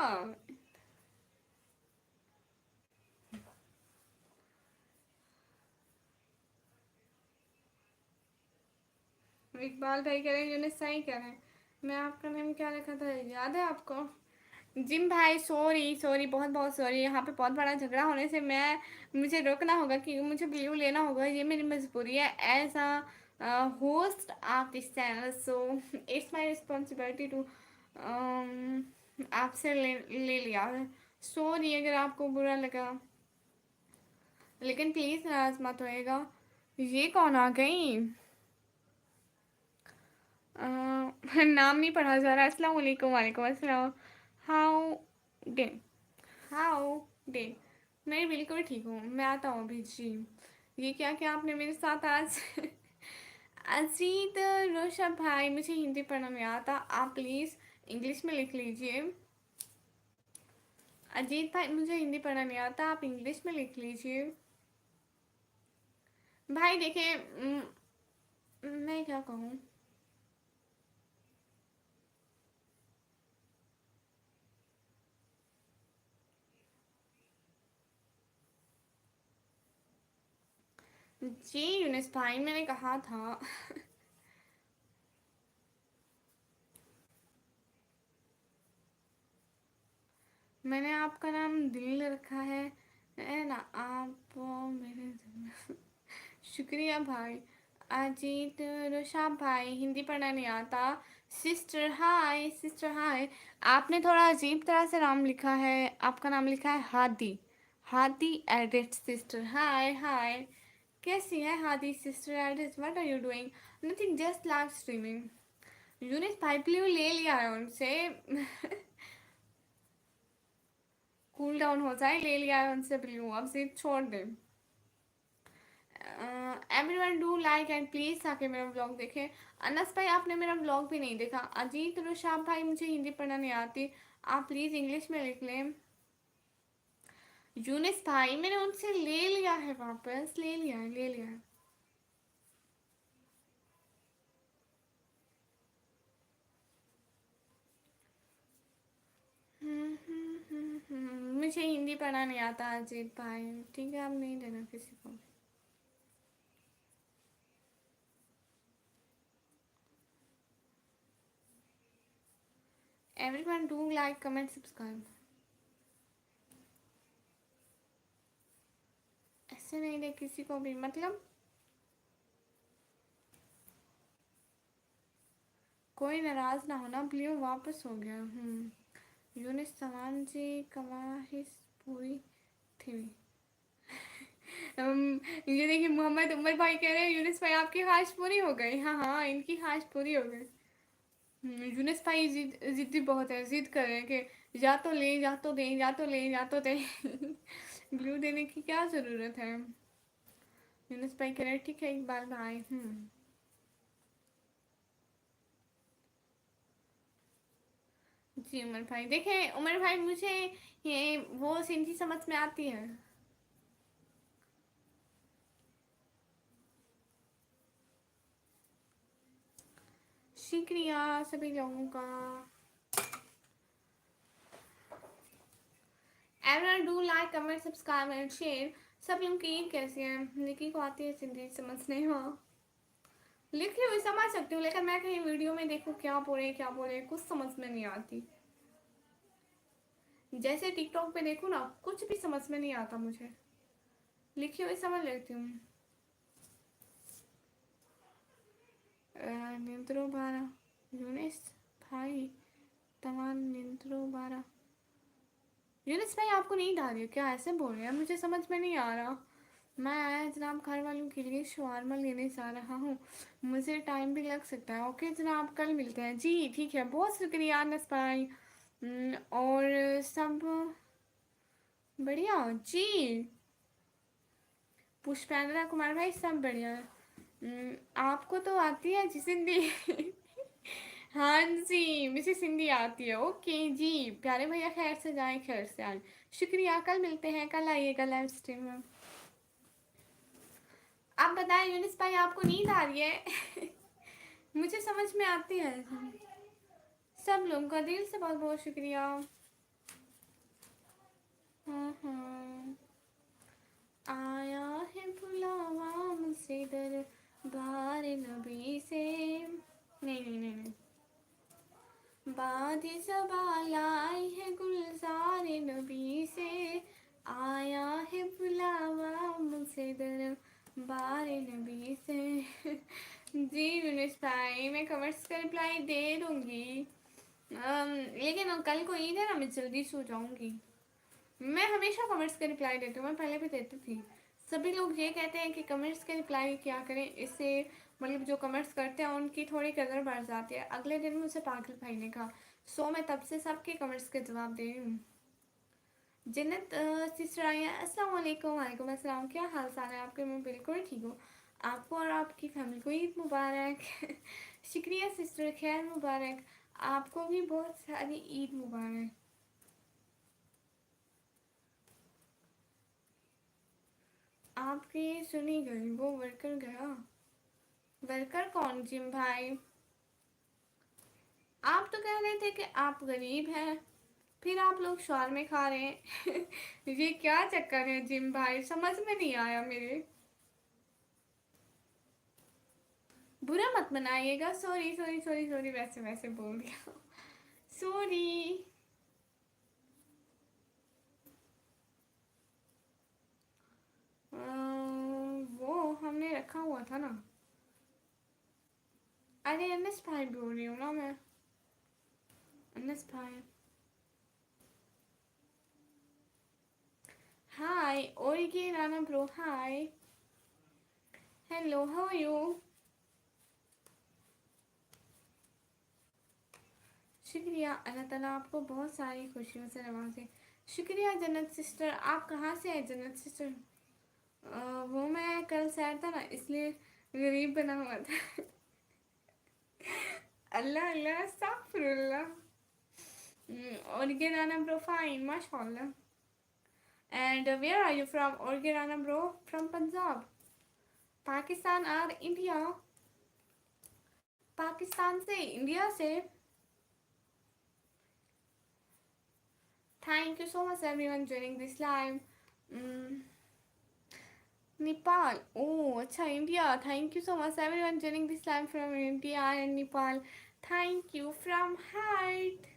इकबाल भाई कह रहे हैं, यूनिस सही कह रहे हैं। मैं आपका नाम क्या रखा था याद है आपको? जिम भाई सॉरी सॉरी, बहुत बहुत सॉरी, यहाँ पे बहुत बड़ा झगड़ा होने से मैं मुझे रोकना होगा क्योंकि मुझे ब्लू लेना होगा, ये मेरी मजबूरी है as a host of this channel, so it's my responsibility to आपसे ले लिया। सॉरी अगर आपको बुरा लगा, लेकिन प्लीज़ नाराज मत होएगा। ये कौन आ गई? नाम नहीं पढ़ा जा रहा। अस्सलाम वालेकुम। वालेकुम अस्सलाम। How day, how day. मैं बिल्कुल ठीक हूँ, मैं आता हूँ अभी जी। ये क्या क्या आपने मेरे साथ आज। अजीत रोशा भाई मुझे हिंदी पढ़ना नहीं आता, आप प्लीज़ इंग्लिश में लिख लीजिए। अजीत भाई मुझे हिंदी पढ़ना नहीं आता, आप इंग्लिश में लिख लीजिए। भाई देखिए मैं क्या कहूँ। जी यूनिस भाई मैंने कहा था। मैंने आपका नाम दिल रखा है ना आप मेरे दिल में। शुक्रिया भाई। अजीत रोशा भाई हिंदी पढ़ना नहीं आता। सिस्टर हाय, सिस्टर हाय। आपने थोड़ा अजीब तरह से नाम लिखा है, आपका नाम लिखा है Hadi. Hadi edit sister hi hi. कैसी है Hadi sister edit, what are you doing? Nothing, just live streaming. Younis pipe ले लिया है उनसे। कूल डाउन हो जाए, ले लिया है उनसे ब्लू, अब से छोड़ दे। Everyone do like and please आके मेरा ब्लॉग देखें। अनस भाई आपने मेरा ब्लॉग भी नहीं देखा। अजीत रुशाब भाई मुझे हिंदी पढ़ना नहीं आती, आप प्लीज इंग्लिश में लिख लें। यूनिस भाई मैंने उनसे ले लिया है, वापस ले लिया है, ले लिया है। मुझे हिंदी पढ़ना नहीं आता अजीत भाई, ठीक है आप नहीं देना किसी को। Everyone do like comment subscribe. ऐसे नहीं दे किसी को भी, मतलब कोई नाराज ना होना, ब्लू वापस हो गया। यूनिस समान जी कवाहिस पूरी थी। ये देखिए मोहम्मद उमर भाई कह रहे हैं यूनिस भाई आपकी ख्वाहिश पूरी हो गई। हाँ हाँ, इनकी ख्वाहिश पूरी हो गई। यूनिस भाई जिद्दी बहुत है, जिद कर रहे हैं कि या तो ले, या तो दें, या तो ले, या तो दें। ग्लू देने की क्या ज़रूरत है। यूनिस भाई कह रहे हैं ठीक है एक बार भाई। जी उमर भाई, देखें उमर भाई मुझे ये वो सिंधी समझ में आती है। शुक्रिया सभी लोगों का। Everyone do like comment subscribe and share. सब लोग की कैसे हैं, निकी को आती है सिंधी समझने। हाँ लिखी हुई समझ सकती हूँ, लेकिन मैं कहीं वीडियो में देखूँ क्या बोले कुछ समझ में नहीं आती। जैसे टिकटॉक पे देखूँ ना, कुछ भी समझ में नहीं आता मुझे। लिखी हुई समझ लेती हूँ। निंद्रो बारा यूनिस भाई, तमाम निंद्रो बारा। यूनिस भाई आपको नींद आ रही है क्या, ऐसे बोल रहे हैं, मुझे समझ में नहीं आ रहा। मैं जनाब घर वालों के लिए शवारमा लेने जा रहा हूँ, मुझे टाइम भी लग सकता है। ओके जनाब, कल मिलते हैं जी। ठीक है, बहुत शुक्रिया अनस भाई। और सब बढ़िया जी। पुष्पेंद्रा कुमार भाई सब बढ़िया है। आपको तो आती है जी सिंधी। हाँ जी मुझे सिंधी आती है। ओके जी, प्यारे भैया खैर से जाएं, खैर से आए। शुक्रिया, कल मिलते हैं, कल आइएगा लाइव स्ट्रीम में। आप बताएं यूनिस भाई आपको नींद आ रही है। मुझे समझ में आती है। सब लोगों का दिल से बहुत बहुत शुक्रिया। आया है बुलावा मुझसे दरबार नबी से। नहीं नहीं नहीं नहीं। बादी सवाल आई है गुलजार नबी से। आया है बुलावा मुझसे दरबार नबी से। जी यूनिस भाई, मैं कमेंट्स का रिप्लाई दे दूंगी। लेकिन कल को ईद है ना, मैं जल्दी सो जाऊंगी। मैं हमेशा कमेंट्स के रिप्लाई देती हूँ, मैं पहले भी देती थी। सभी लोग ये कहते हैं कि कमेंट्स के रिप्लाई क्या करें, इससे मतलब जो कमेंट्स करते हैं उनकी थोड़ी कदर बढ़ जाती है। अगले दिन मुझे पागल भाई ने कहा, सो मैं तब से सबके कमेंट्स के जवाब दे रही हूँ। जन्नत सिस्टर आई है, अस्सलाम वालेकुम। वालेकुम अस्सलाम, क्या हाल चाल है आपके। मैं बिल्कुल ठीक हूँ। आपको और आपकी फैमिली को ईद मुबारक। शुक्रिया सिस्टर, खैर मुबारक। आपको भी बहुत सारी ईद मुबारक। आपकी सुनी गई, वो वर्कर गया। वर्कर कौन जिम भाई। आप तो कह रहे थे कि आप गरीब हैं, फिर आप लोग शॉर में खा रहे हैं। ये क्या चक्कर है जिम भाई, समझ में नहीं आया मेरे। बुरा मत मनाइएगा, सॉरी सॉरी सॉरी सॉरी, वैसे वैसे बोल दिया। सॉरी। वो हमने रखा हुआ था ना। अरे एनएस भाई बोल रही हूँ ना मैं। एनएस भाई हाय, ओरिगे Rana bro hi. Hello, how are you. शुक्रिया, अल्लाह ताला आपको बहुत सारी खुशियों से नवाजे। शुक्रिया जन्नत सिस्टर, आप कहाँ से हैं जन्नत सिस्टर। वो मैं कल सैर था ना, इसलिए गरीब बना हुआ था। अल्लाह अल्लाह अस्तगफिरुल्लाह। Orgerana bro, fine, mashallah. And where are you from, Orgerana bro? From Punjab, Pakistan और इंडिया। पाकिस्तान से, इंडिया से। Thank you so much everyone joining this live. Nepal, oh अच्छा India. Thank you so much everyone joining this live from India and Nepal. Thank you from heart.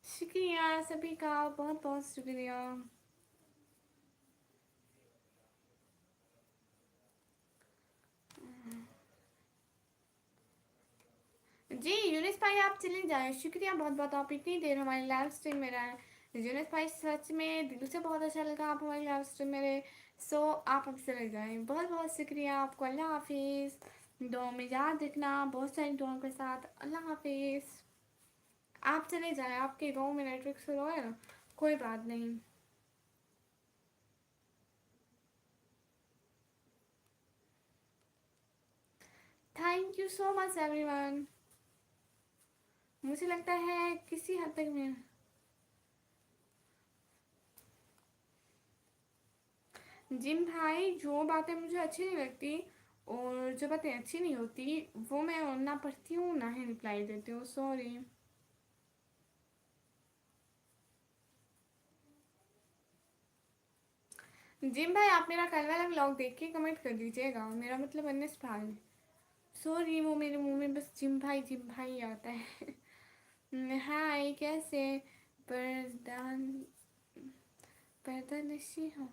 शुक्रिया सभी का, बहुत बहुत शुक्रिया। जी यूनिस भाई आप चले जाएं, शुक्रिया बहुत बहुत, आप इतनी देर हमारी लाइव स्ट्रीम में रहे। यूनिस भाई सच में दिल से बहुत अच्छा लगा आप हमारी लाइव स्ट्रीम में रहे। सो आप अब चले जाएं, बहुत बहुत शुक्रिया आपको। अल्लाह हाफिज़। दुआ में याद रखना, बहुत सारी दुआओं के साथ। अल्लाह हाफिज़। आप चले जाएं, आपके गाँव में नेटवर्क स्लो है ना, कोई बात नहीं। Thank you so much everyone. मुझे लगता है किसी हद तक मैं जिम भाई, जो बातें मुझे अच्छी नहीं लगती और जो बातें अच्छी नहीं होती वो मैं ना पढ़ती हूँ ना ही रिप्लाई देती हूँ, सॉरी। जिम भाई आप मेरा कल वाला व्लॉग देख के कमेंट कर दीजिएगा, मेरा मतलब अनस भाई। सॉरी वो मेरे मुंह में बस जिम भाई आता है। हाय कैसे परदान पर्दानशी हो।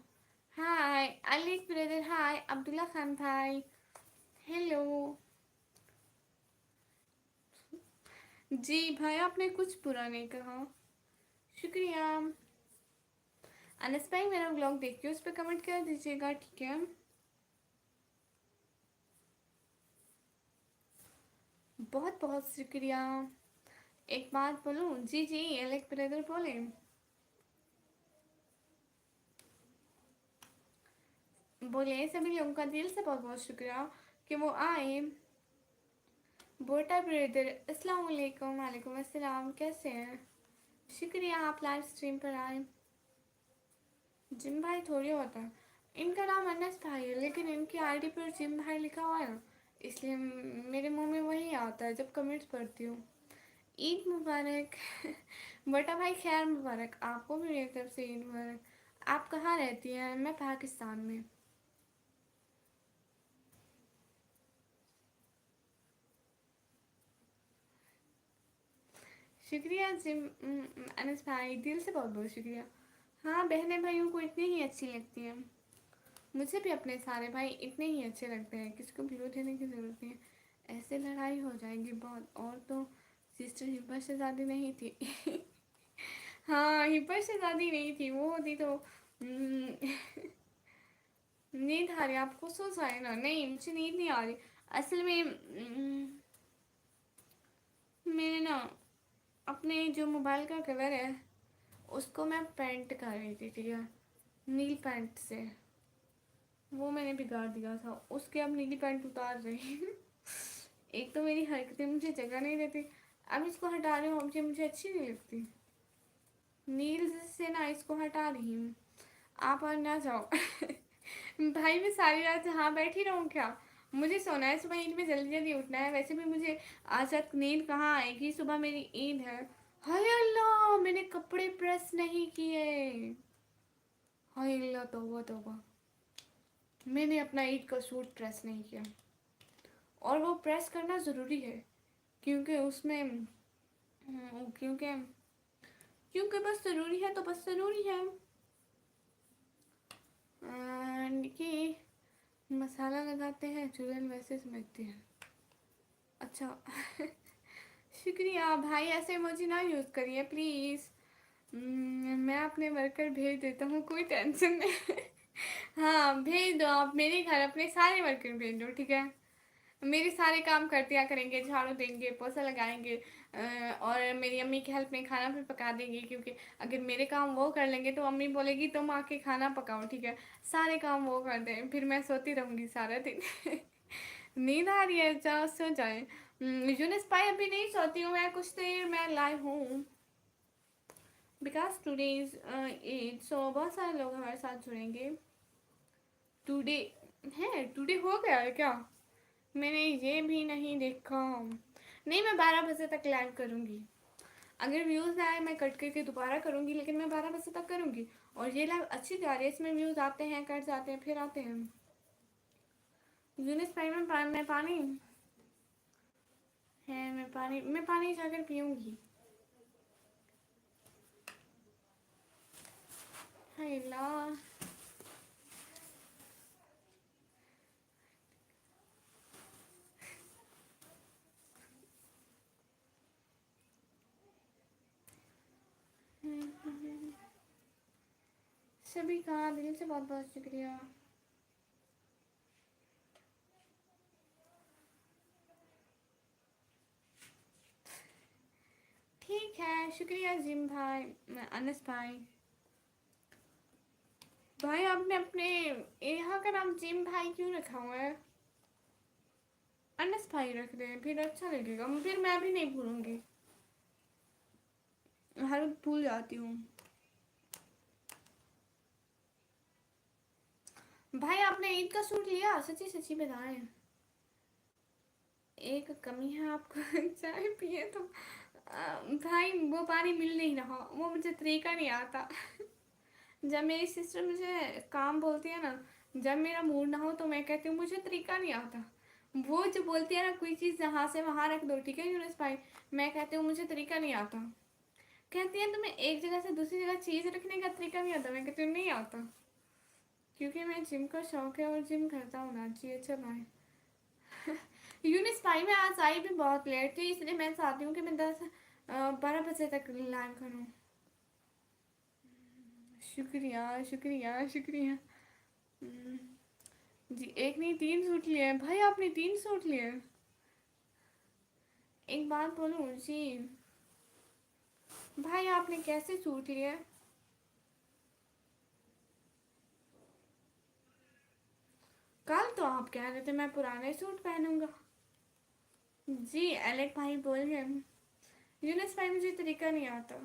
हाय अलीक ब्रदर, हाय अब्दुल्ला खान भाई, हेलो। जी भाई आपने कुछ बुरा नहीं कहा, शुक्रिया। अनस भाई मेरा व्लॉग देख के उस पर कमेंट कर दीजिएगा, ठीक है। बहुत बहुत शुक्रिया। एक बात बोलूं, जी जी एलेक ब्रदर बोले। बोले सभी लोगों का दिल से बहुत बहुत शुक्रिया कि वो आए। बोटा ब्रदर अस्सलाम वालेकुम। वालेकुम अस्सलाम, कैसे हैं? शुक्रिया आप लाइव स्ट्रीम पर आए। जिम भाई थोड़ी होता है, इनका नाम अनस भाई है लेकिन इनकी आईडी पर जिम भाई लिखा हुआ है ना, इसलिए मेरे मुंह में वही आता है जब कमेंट्स पढ़ती हूँ। ईद मुबारक। बटा भाई खैर मुबारक आपको भी मेरी तरफ से, ईद मुबारक। आप कहाँ रहती हैं? मैं पाकिस्तान में। शुक्रिया जिम अनस भाई, दिल से बहुत बहुत शुक्रिया। हाँ बहनें भाइयों को इतनी ही अच्छी लगती हैं, मुझे भी अपने सारे भाई इतने ही अच्छे लगते हैं, किसी को ब्लू देने की ज़रूरत नहीं है, ऐसे लड़ाई हो जाएगी बहुत। और तो सिस्टर हिब्बा शहजादी नहीं थी। हाँ हिब्बा शहजादी नहीं थी, वो होती तो नींद आ रही आपको? सो जाए ना। नहीं मुझे नींद नहीं आ रही असल में। मैंने ना अपने जो मोबाइल का कवर है उसको मैं पेंट कर रही थी, ठीक है, नील पेंट से। वो मैंने बिगाड़ दिया था, उसके अब नीली पेंट उतार रही हूँ। एक तो मेरी हरकतें मुझे जगह नहीं देती, अब इसको हटा रही हूँ, मुझे अच्छी नहीं लगती। नील से ना इसको हटा रही हूँ, आप और ना जाओ। भाई मैं सारी रात यहाँ बैठी रहूँ क्या? मुझे सोना है, सुबह ईद में जल्दी जल्दी उठना है, वैसे भी मुझे आज रात नींद कहाँ आएगी, सुबह मेरी ईद है। हाय अल्लाह मैंने कपड़े प्रेस नहीं किए। हाय अल्लाह तौबा तौबा, मैंने अपना ईद का सूट प्रेस नहीं किया। और वो प्रेस करना ज़रूरी है क्योंकि उसमें क्योंकि क्योंकि बस ज़रूरी है तो बस ज़रूरी है। कि मसाला लगाते हैं चुड़ैल वैसे समझती है। अच्छा। शुक्रिया भाई, ऐसे इमोजी ना यूज़ करिए प्लीज़। मैं अपने वर्कर भेज देता हूँ, कोई टेंशन नहीं। हाँ भेज दो, आप मेरे घर अपने सारे वर्कर भेज दो, ठीक है। मेरे सारे काम कर दिया करेंगे, झाड़ू देंगे, पोछा लगाएंगे, और मेरी अम्मी की हेल्प में खाना भी पका देंगे, क्योंकि अगर मेरे काम वो कर लेंगे तो अम्मी बोलेगी तुम आके खाना पकाओ, ठीक है। सारे काम वो कर दें, फिर मैं सोती रहूँगी सारा दिन। नींद आ रही है, जाओ सो जाए। यूनिस भाई अभी नहीं सोती हूँ मैं, कुछ देर मैं लाइव हूँ बिकॉज टुडे इज ईद, सो बहुत सारे लोग हमारे साथ जुड़ेंगे टुडे। है टुडे हो गया है क्या? मैंने ये भी नहीं देखा। नहीं मैं 12 बजे तक लाइव करूँगी, अगर व्यूज़ आए मैं कट करके दोबारा करूँगी, लेकिन मैं 12 बजे तक करूँगी। और ये लाइव अच्छी जा रही है, इसमें व्यूज़ आते हैं, कट जाते हैं, फिर आते हैं। यूनिस भाई में पानी है, मैं पानी जाकर पीऊँगी। हाय अल्लाह। सभी का दिल से बहुत बहुत शुक्रिया। ठीक है, शुक्रिया जिम भाई, अनस भाई। भाई आपने अपने यहाँ का नाम जिम भाई क्यों रखा हुआ है? अनस भाई रख रहे हैं, फिर अच्छा लगेगा, फिर मैं भी नहीं भूलूंगी, हर वक्त भूल जाती हूँ। भाई आपने ईद का सूट लिया? सच्ची सच्ची बताएं। एक कमी है आपको चाय पिए तो भाई वो पानी मिल नहीं रहा, वो मुझे तरीका नहीं आता जब मेरी सिस्टर मुझे काम बोलती है ना, जब मेरा मूड ना हो तो मैं कहती हूँ मुझे तरीका नहीं आता। वो जो बोलती है ना कोई चीज़ यहाँ से वहाँ रख दो, ठीक है यूनुस भाई, मैं कहती हूँ मुझे तरीका नहीं आता। कहती है तुम्हें एक जगह से दूसरी जगह चीज़ रखने का तरीका नहीं आता, मैं कहती हूँ नहीं आता, क्योंकि मैं जिम का शौक है और जिम करता हूँ ना जी। अच्छा भाई यूनिस भाई मैं आज आई भी बहुत लेट थी, इसलिए मैं चाहती हूँ कि मैं 10-12 बजे तक लाइव करूँ। शुक्रिया शुक्रिया शुक्रिया। हम्म, जी एक नहीं 3 सूट लिए हैं भाई, आपने 3 सूट लिए हैं। एक बात बोलूँ जी भाई, आपने कैसे सूट लिए? कल तो आप कह रहे थे मैं पुराने सूट पहनूंगा। जी एलेक भाई बोल गए, यूनिस भाई मुझे तरीका नहीं आता।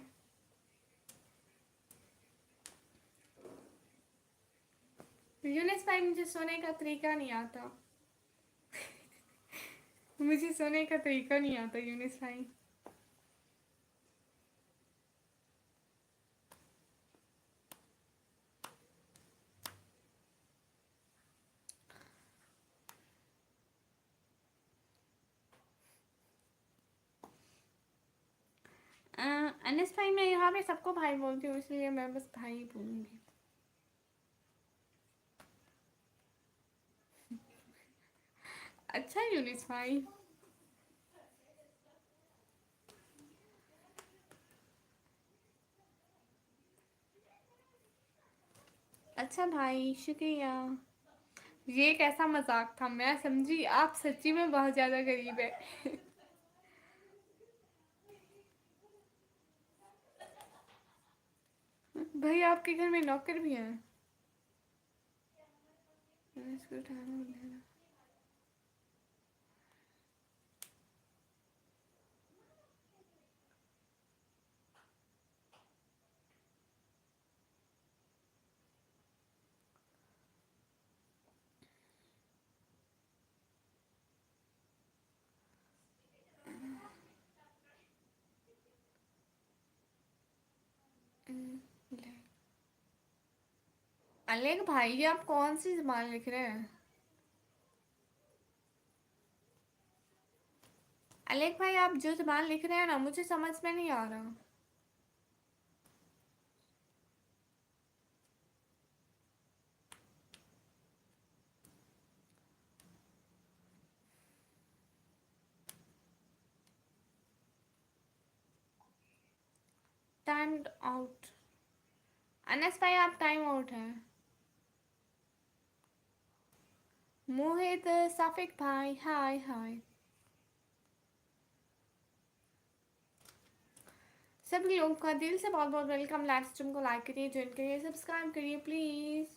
यूनिस भाई मुझे सोने का तरीका नहीं आता मुझे सोने का तरीका नहीं आता यूनिस भाई। अनस भाई मैं यहाँ पे सबको भाई बोलती हूँ, इसलिए मैं बस भाई ही बोलूँगी। अच्छा यूनिस भाई। अच्छा भाई शुक्रिया। ये कैसा मजाक था, मैं समझी आप सच्ची में बहुत ज़्यादा गरीब है भाई आपके घर में नौकर भी हैं? इसको उठाना उठाना। ले। अलेक भाई ये आप कौन सी जबान लिख रहे हैं? अलेक भाई आप जो जबान लिख रहे हैं ना मुझे समझ में नहीं आ रहा। Time out. अनस भाई आप टाइम आउट है। मोहित साफिक भाई हाय हाय। सभी लोगों का दिल से बहुत बहुत वेलकम। लाइव स्ट्रीम को लाइक करिए, ज्वाइन करिए, सब्सक्राइब करिए प्लीज़।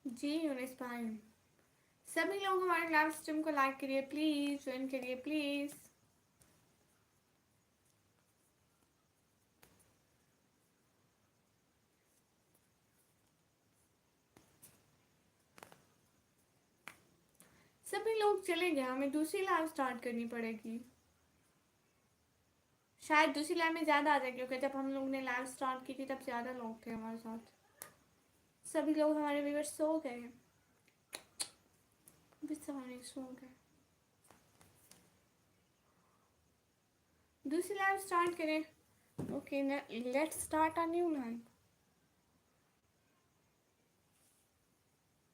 जी यूनिस भाई, सभी लोग हमारे लाइव स्ट्रीम को लाइक करिए प्लीज़, ज्वाइन करिए प्लीज़। सभी लोग चले गए, हमें दूसरी लाइव स्टार्ट करनी पड़ेगी। शायद दूसरी लाइव में ज़्यादा आ जाए, क्योंकि जब हम लोग ने लाइव स्टार्ट की थी तब ज़्यादा लोग थे हमारे साथ। सभी लोग हमारे व्यूअर्स सो गए, भी सारे सो गए। दूसरी लाइव स्टार्ट करें? Okay let's start a new live.